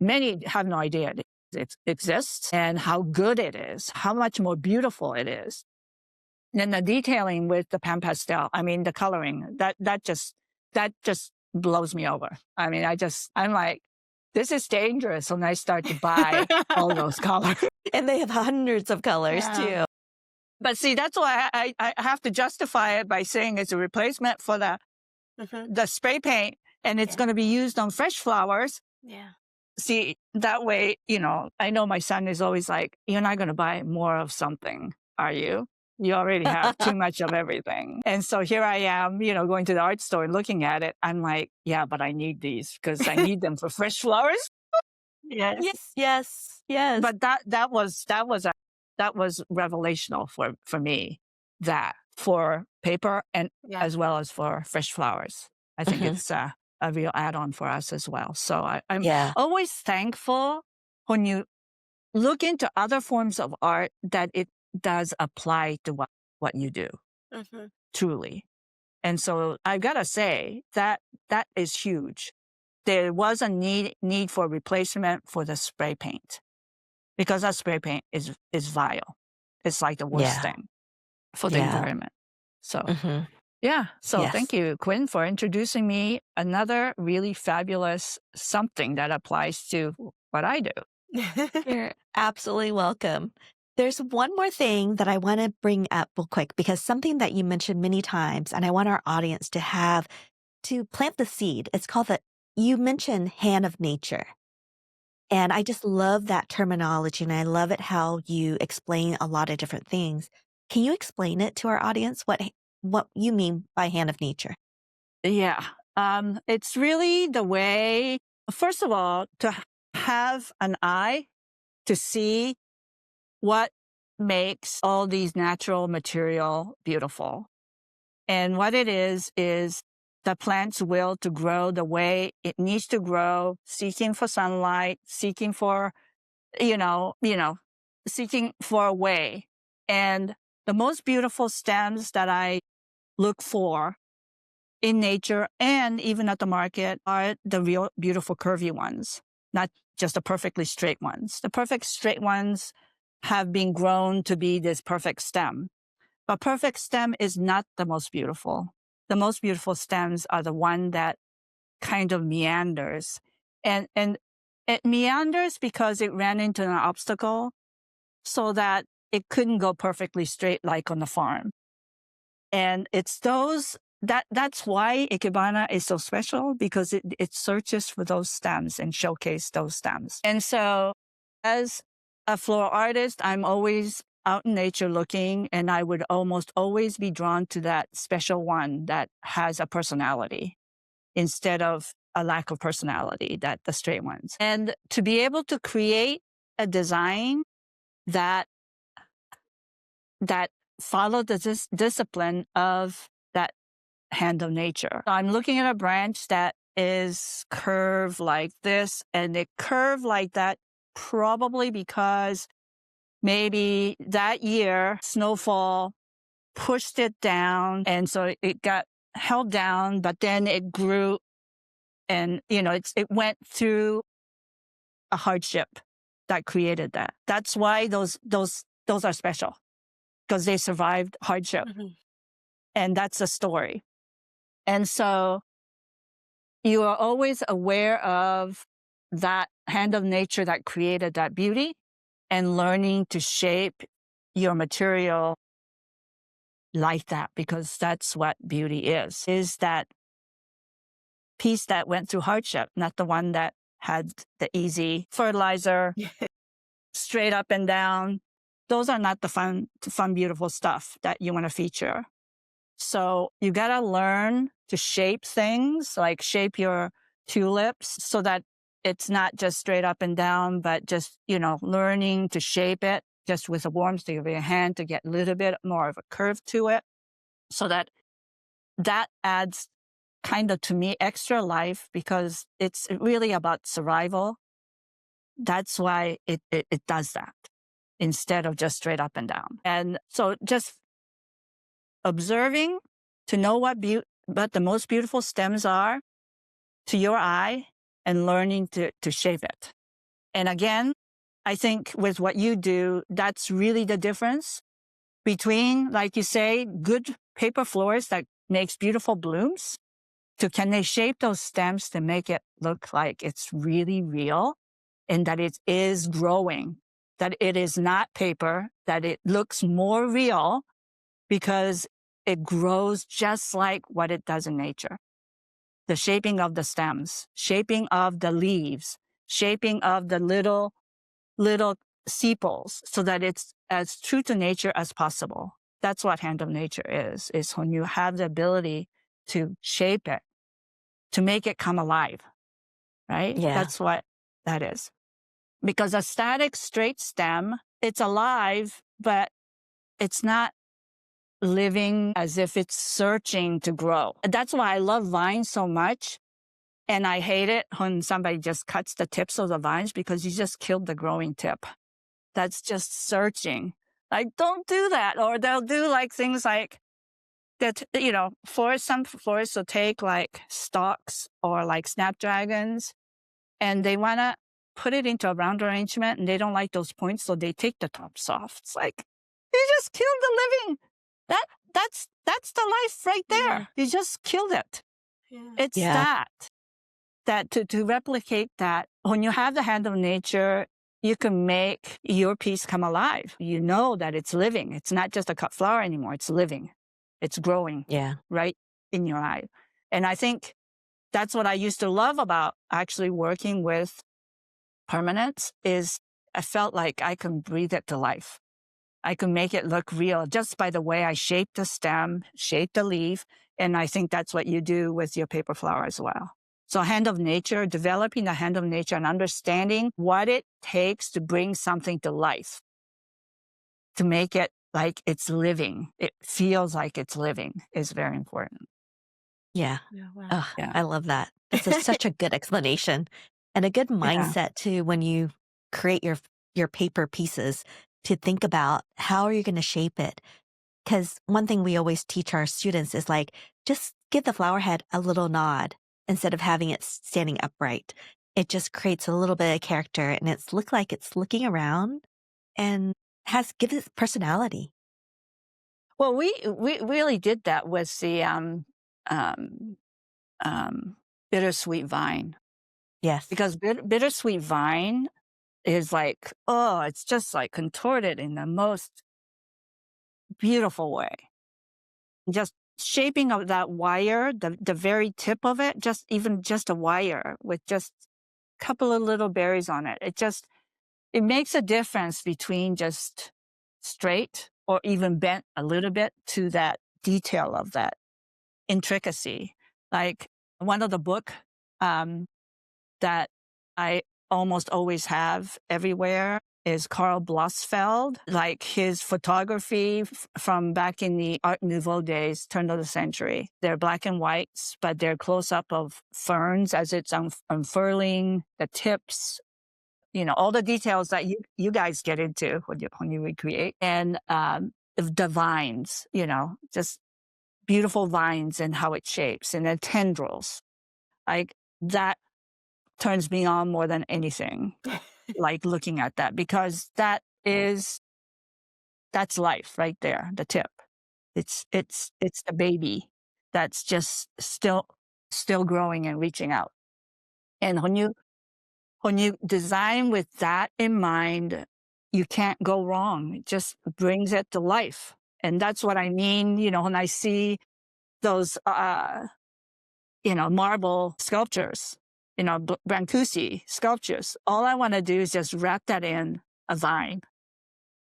many have no idea it exists, and how good it is, how much more beautiful it is. And then the detailing with the pan pastel, I mean, the coloring, that just blows me over. I mean, I'm like, this is dangerous when I start to buy all those colors. And they have hundreds of colors too. But see, that's why I have to justify it by saying it's a replacement for the spray paint, and it's going to be used on fresh flowers. Yeah. see, that way, I know my son is always like, you're not going to buy more of something, are you? You already have too much of everything. And so here I am, going to the art store and looking at it. I'm like, yeah, but I need these because I need them for fresh flowers. Yes. Yes. But that was revelational for me, that for paper and Yeah. as well as for fresh flowers. I think Mhm. it's a real add-on for us as well. So I'm Yeah. always thankful when you look into other forms of art that it does apply to what you do, Mhm. truly. And so I've got to say that is huge. There was a need for replacement for the spray paint, because that spray paint is vile. It's like the worst Yeah. thing for the Yeah. environment. So Mhm. yeah. So Yes. thank you, Quinn, for introducing me another really fabulous something that applies to what I do. You're absolutely welcome. There's one more thing that I want to bring up real quick, because something that you mentioned many times, and I want our audience to plant the seed. It's called you mentioned hand of nature. And I just love that terminology, and I love it how you explain a lot of different things. Can you explain it to our audience, what you mean by hand of nature? Yeah. It's really the way, first of all, to have an eye to see what makes all these natural material beautiful. And what it is the plant's will to grow the way it needs to grow, seeking for sunlight, seeking for, seeking for a way. And the most beautiful stems that I look for in nature and even at the market are the real beautiful curvy ones, not just the perfectly straight ones. The perfect straight ones have been grown to be this perfect stem. But perfect stem is not the most beautiful. The most beautiful stems are the one that kind of meanders. And it meanders because it ran into an obstacle so that it couldn't go perfectly straight like on the farm. And it's that's why Ikebana is so special, because it searches for those stems and showcase those stems. And so as a floral artist, I'm always out in nature looking, and I would almost always be drawn to that special one that has a personality instead of a lack of personality, that the straight ones. And to be able to create a design that follow the discipline of that hand of nature. I'm looking at a branch that is curved like this, and it curved like that probably because maybe that year snowfall pushed it down, and so it got held down, but then it grew, and it went through a hardship that created that. That's why those are special, because they survived hardship. Mhm. And that's the story. And so you are always aware of that hand of nature that created that beauty, and learning to shape your material like that, because that's what beauty is that piece that went through hardship, not the one that had the easy fertilizer, straight up and down. Those are not the fun, beautiful stuff that you want to feature. So you got to learn to shape things, like shape your tulips so that it's not just straight up and down, but just, learning to shape it just with the warmth of your hand to get a little bit more of a curve to it, so that adds kind of, to me, extra life, because it's really about survival. That's why it does that instead of just straight up and down. And so just observing to know what the most beautiful stems are to your eye, and learning to shape it. And again, I think with what you do, that's really the difference between, like you say, good paper florist that makes beautiful blooms, to can they shape those stems to make it look like it's really real, and that it is growing, that it is not paper, that it looks more real because it grows just like what it does in nature. The shaping of the stems, shaping of the leaves, shaping of the little sepals so that it's as true to nature as possible. That's what hand of nature is when you have the ability to shape it, to make it come alive, right? Yeah. That's what that is. Because a static straight stem, it's alive, but it's not living as if it's searching to grow. That's why I love vines so much. And I hate it when somebody just cuts the tips of the vines because you just killed the growing tip. That's just searching. Like, don't do that. Or they'll do like things like that, some florists will take like stalks or like snapdragons and they want to put it into a round arrangement and they don't like those points. So they take the tops off. It's like, you just killed the living. That's the life right there. Yeah. You just killed it. Yeah. It's Yeah. that to replicate that, when you have the hand of nature, you can make your piece come alive. You know that it's living. It's not just a cut flower anymore. It's living. It's growing Yeah. right in your eye. And I think that's what I used to love about actually working with permanents is I felt like I can breathe it to life. I can make it look real just by the way I shape the stem, shape the leaf. And I think that's what you do with your paper flower as well. So hand of nature, developing the hand of nature and understanding what it takes to bring something to life, to make it like it's living. It feels like it's living is very important. Yeah. Yeah, wow. Oh, Yeah. I love that. It's such a good explanation and a good mindset too when you create your paper pieces to think about how are you going to shape it. Because one thing we always teach our students is like, just give the flower head a little nod instead of having it standing upright. It just creates a little bit of character and it's like it's looking around and gives it personality. Well, we really did that with the bittersweet vine, Yes. because bittersweet vine is like, it's just like contorted in the most beautiful way. Just shaping of that wire, the very tip of it, just a wire with just a couple of little berries on it. It makes a difference between just straight or even bent a little bit to that detail of that intricacy. Like one of the book that I almost always have everywhere is Carl Blossfeld. Like his photography from back in the Art Nouveau days, turn of the century. They're black and whites, but they're close up of ferns as it's unfurling, the tips, all the details that you guys get into when you recreate. And the vines, just beautiful vines and how it shapes, and then tendrils. Like that turns me on more than anything. Like looking at that, because that's life right there, the tip. It's the baby that's just still growing and reaching out. And when you design with that in mind, you can't go wrong. It just brings it to life. And that's what I mean, when I see those marble sculptures, Brancusi sculptures. All I want to do is just wrap that in a vine.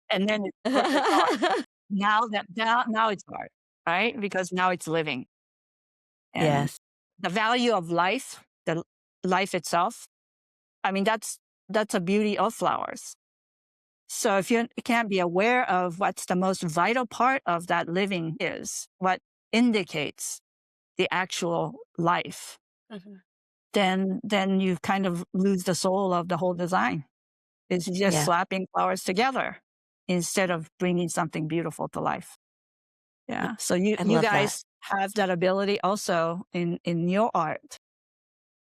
And then it's art. Now it's art, right? Because now it's living. And Yes. the value of life, the life itself, I mean, that's a beauty of flowers. So if you can't be aware of what's the most vital part of that living is, what indicates the actual life, then you kind of lose the soul of the whole design. It's just slapping flowers together instead of bringing something beautiful to life. Yeah. So you guys have that ability also in your art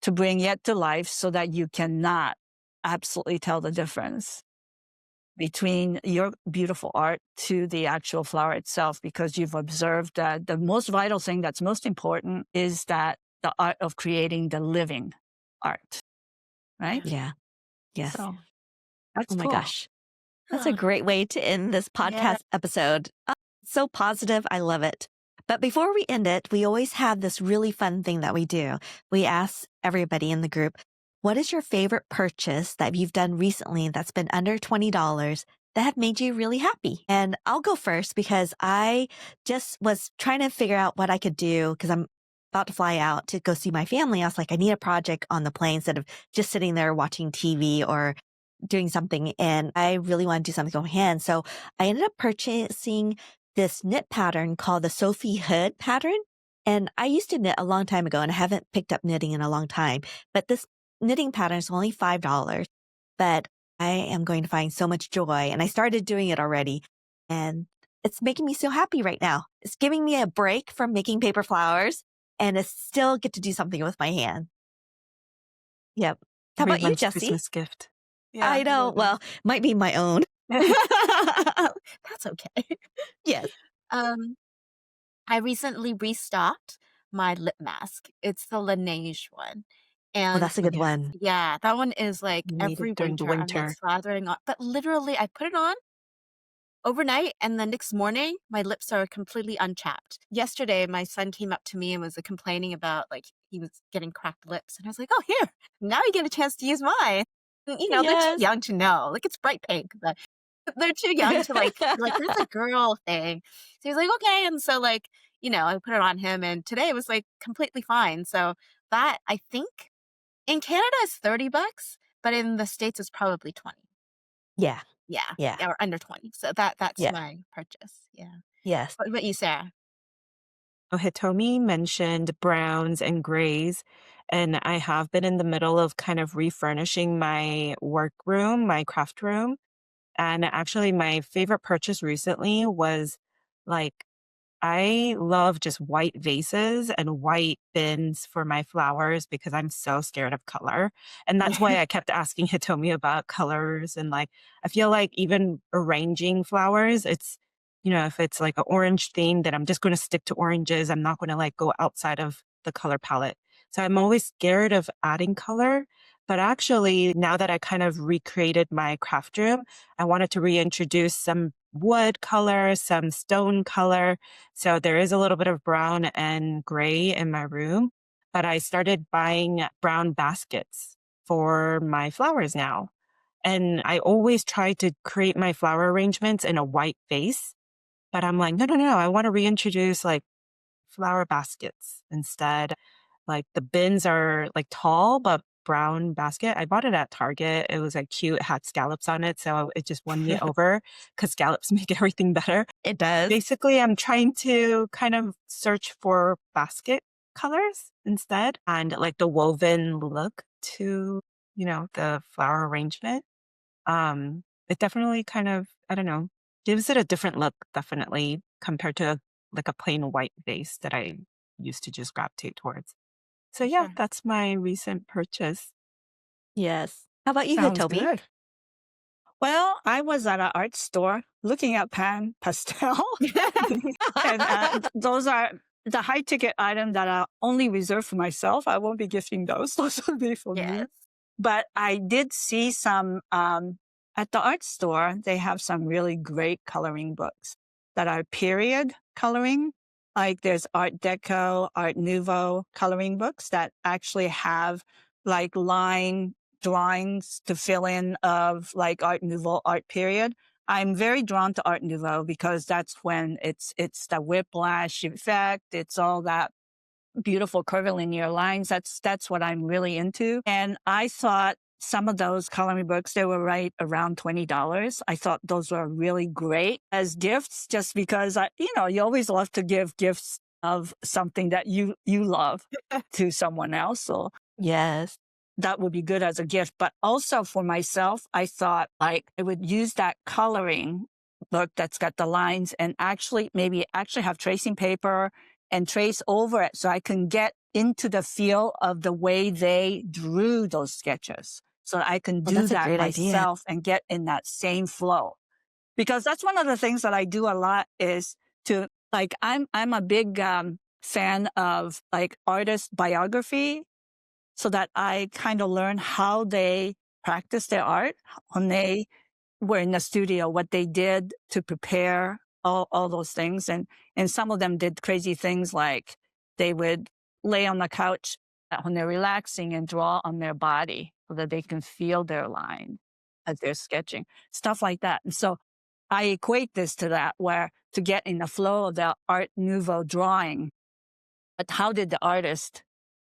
to bring it to life so that you cannot absolutely tell the difference between your beautiful art to the actual flower itself, because you've observed that the most vital thing that's most important is that the art of creating the living art, right? Yeah. Yes. So that's Oh my cool. gosh. That's a great way to end this podcast episode. So positive. I love it. But before we end it, we always have this really fun thing that we do. We ask everybody in the group what is your favorite purchase that you've done recently that's been under $20 that have made you really happy? And I'll go first because I just was trying to figure out what I could do because I'm about to fly out to go see my family. I was like, I need a project on the plane instead of just sitting there watching TV or doing something. And I really want to do something with my hands. So I ended up purchasing this knit pattern called the Sophie Hood pattern. And I used to knit a long time ago and I haven't picked up knitting in a long time. But this knitting pattern is only $5, but I am going to find so much joy. And I started doing it already. And it's making me so happy right now. It's giving me a break from making paper flowers and I still get to do something with my hand. Yep. How about you, Everyone's Jessie? Christmas gift. I know. Well, might be my own. That's okay. Yes. I recently restocked my lip mask. It's the Laneige one. Oh, And that's a good one. yeah, that one is like You need every it during the winter I'm like winter. slathering on. But literally, I put it on overnight and the next morning, my lips are completely unchapped. Yesterday, my son came up to me and was complaining about like he was getting cracked lips. And I was like, oh, here, now you get a chance to use mine. And, they're Yes. too young to know. Like it's bright pink, but they're too young to like, be like, that's a girl thing. So he's like, okay. And so like, I put it on him and today it was like completely fine. So that I think in Canada is $30, but in the States it's probably 20. Yeah. Yeah. Yeah. Or under 20. So that's Yeah. my purchase. Yeah. Yes. What about you, Sarah? Oh, Hitomi mentioned browns and grays, and I have been in the middle of kind of refurnishing my workroom, my craft room. And actually, my favorite purchase recently was like I love just white vases and white bins for my flowers because I'm so scared of color. And that's why I kept asking Hitomi about colors. And like, I feel like even arranging flowers, if it's like an orange theme, then I'm just going to stick to oranges. I'm not going to like go outside of the color palette. So I'm always scared of adding color. But actually, now that I kind of recreated my craft room, I wanted to reintroduce some wood color, some stone color. So there is a little bit of brown and gray in my room, but I started buying brown baskets for my flowers now. And I always try to create my flower arrangements in a white vase, but I'm like, no, no, no, I want to reintroduce like flower baskets instead. Like the bins are like tall, but brown basket. I bought it at Target. It was like cute, it had scallops on it. So it just won me over because scallops make everything better. It does. Basically, I'm trying to kind of search for basket colors instead and like the woven look to, the flower arrangement. It definitely kind of, I don't know, gives it a different look, definitely, compared to like a plain white vase that I used to just gravitate towards. So yeah, Sure. that's my recent purchase. Yes. How about you, Sounds Hitomi? good. Well, I was at an art store looking at pan pastel. And those are the high ticket items that are only reserved for myself. I won't be gifting those. Those will be for me. Yes. But I did see some at the art store. They have some really great coloring books that are period coloring. Like there's Art Deco, Art Nouveau coloring books that actually have like line drawings to fill in of like Art Nouveau, Art Period. I'm very drawn to Art Nouveau because that's when it's the whiplash effect. It's all that beautiful curvilinear lines. That's what I'm really into. And I thought some of those coloring books, they were right around $20. I thought those were really great as gifts just because you always love to give gifts of something that you love to someone else. So Yes. that would be good as a gift. But also for myself, I thought like I would use that coloring book that's got the lines and maybe have tracing paper and trace over it so I can get into the feel of the way they drew those sketches. So I can Well, do that's a that great idea. myself and get in that same flow. Because that's one of the things that I do a lot is to like, I'm a big fan of like artist biography so that I kind of learn how they practice their art when they were in the studio, what they did to prepare all those things. And some of them did crazy things like they would lay on the couch when they're relaxing and draw on their body so that they can feel their line as they're sketching, stuff like that. And so I equate this to that, where to get in the flow of the Art Nouveau drawing, but how did the artist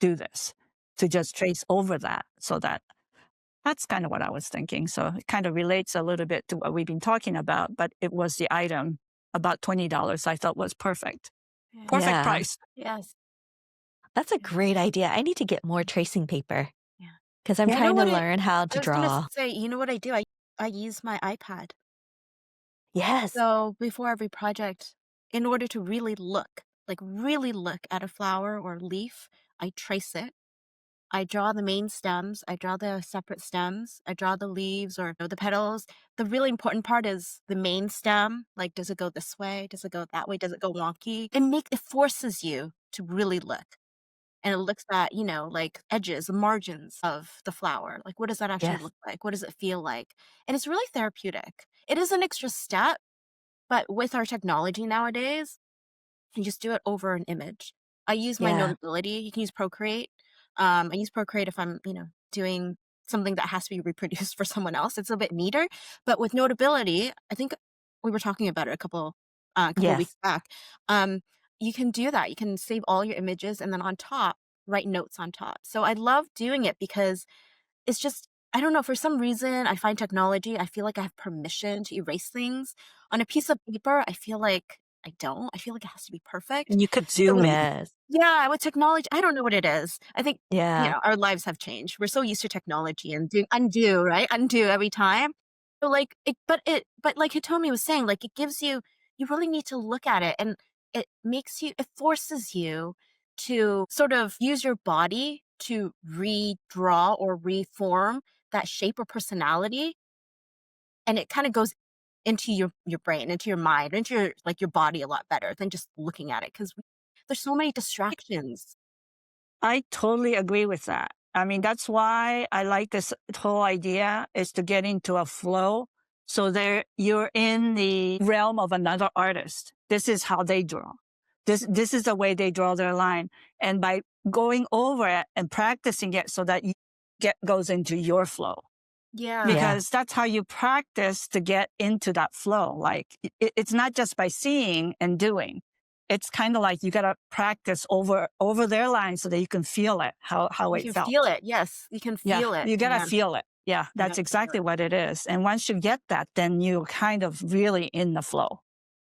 do this? To just trace over that, so that's kind of what I was thinking. So it kind of relates a little bit to what we've been talking about, but it was the item, about $20, I thought was perfect. Yeah. Perfect Yeah. price. Yes. That's a great idea. I need to get more tracing paper Yeah. because I'm You know trying to what learn how I to was gonna draw. say, you know what I do? I use my iPad. Yes. So before every project, in order to really look at a flower or leaf, I trace it. I draw the main stems, I draw the separate stems, I draw the leaves or the petals. The really important part is the main stem. Like, does it go this way? Does it go that way? Does it go wonky? It forces you to really look. And it looks at, like edges, the margins of the flower. Like, what does that actually Yes. look like? What does it feel like? And it's really therapeutic. It is an extra step, but with our technology nowadays, you just do it over an image. I use my Yeah. Notability. You can use Procreate. I use Procreate if I'm, doing something that has to be reproduced for someone else. It's a bit neater. But with Notability, I think we were talking about it a couple weeks Yes. back. You can do that. You can save all your images and then on top, write notes on top. So I love doing it because it's just, I don't know, for some reason, I find technology, I feel like I have permission to erase things. On a piece of paper, I feel like I don't. I feel like it has to be perfect. And you could So zoom with, in. Yes. yeah, with technology, I don't know what it is. I think, Yeah. our lives have changed. We're so used to technology and doing undo, right? Undo every time. So like but like Hitomi was saying, like it gives you really need to look at it and it forces you to sort of use your body to redraw or reform that shape or personality. And it kind of goes into your brain, into your mind, into your body a lot better than just looking at it. Because there's so many distractions. I totally agree with that. I mean, that's why I like this whole idea, is to get into a flow. So you're in the realm of another artist. This is how they draw. This is the way they draw their line. And by going over it and practicing it so that goes into your flow. Yeah. Because that's how you practice to get into that flow. Like it's not just by seeing and doing. It's kind of like you got to practice over their line so that you can feel it, how You it can felt. feel it. Yes. You can Yeah, feel it. you got to Yeah. feel it. Yeah, You that's gotta feel exactly it. what it is. And once you get that, then you're kind of really in the flow.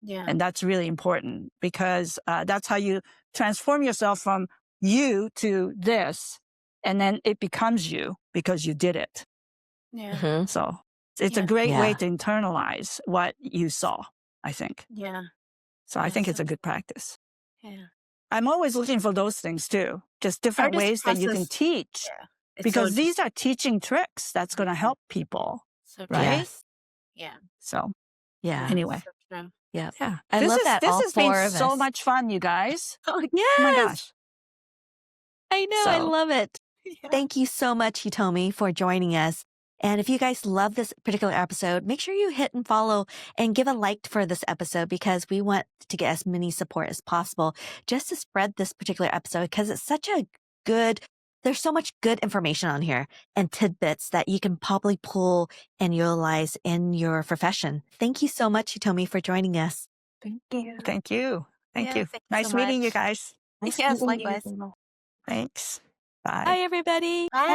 Yeah. And that's really important because that's how you transform yourself from you to this. And then it becomes you because you did it. Yeah. Mhm. So it's a Yeah. great way Yeah. to internalize what you saw, I think. Yeah. So I Yeah. think it's So, a good practice. yeah. I'm always looking for those things too, just different Artist ways that you can process. teach, Yeah. It's so because these interesting. are teaching tricks that's going to Yeah. help people, So true. right? Yes. Yeah. So Yeah. anyway, So true. Yeah. yeah, I love that this all has been 4 of so us. much fun, you guys. Oh, Oh my Yes. gosh. I know. I So love it. yeah. Thank you so much, Hitomi, for joining us. And if you guys love this particular episode, make sure you hit and follow and give a like for this episode because we want to get as many support as possible just to spread this particular episode because it's such a there's so much good information on here and tidbits that you can probably pull and utilize in your profession. Thank you so much, Hitomi, for joining us. Thank you. thank you. Thank Yeah. you. Thank you Nice so meeting you much. guys. Nice Yes. meeting you. Likewise. Thanks. Bye. Bye, everybody. Bye.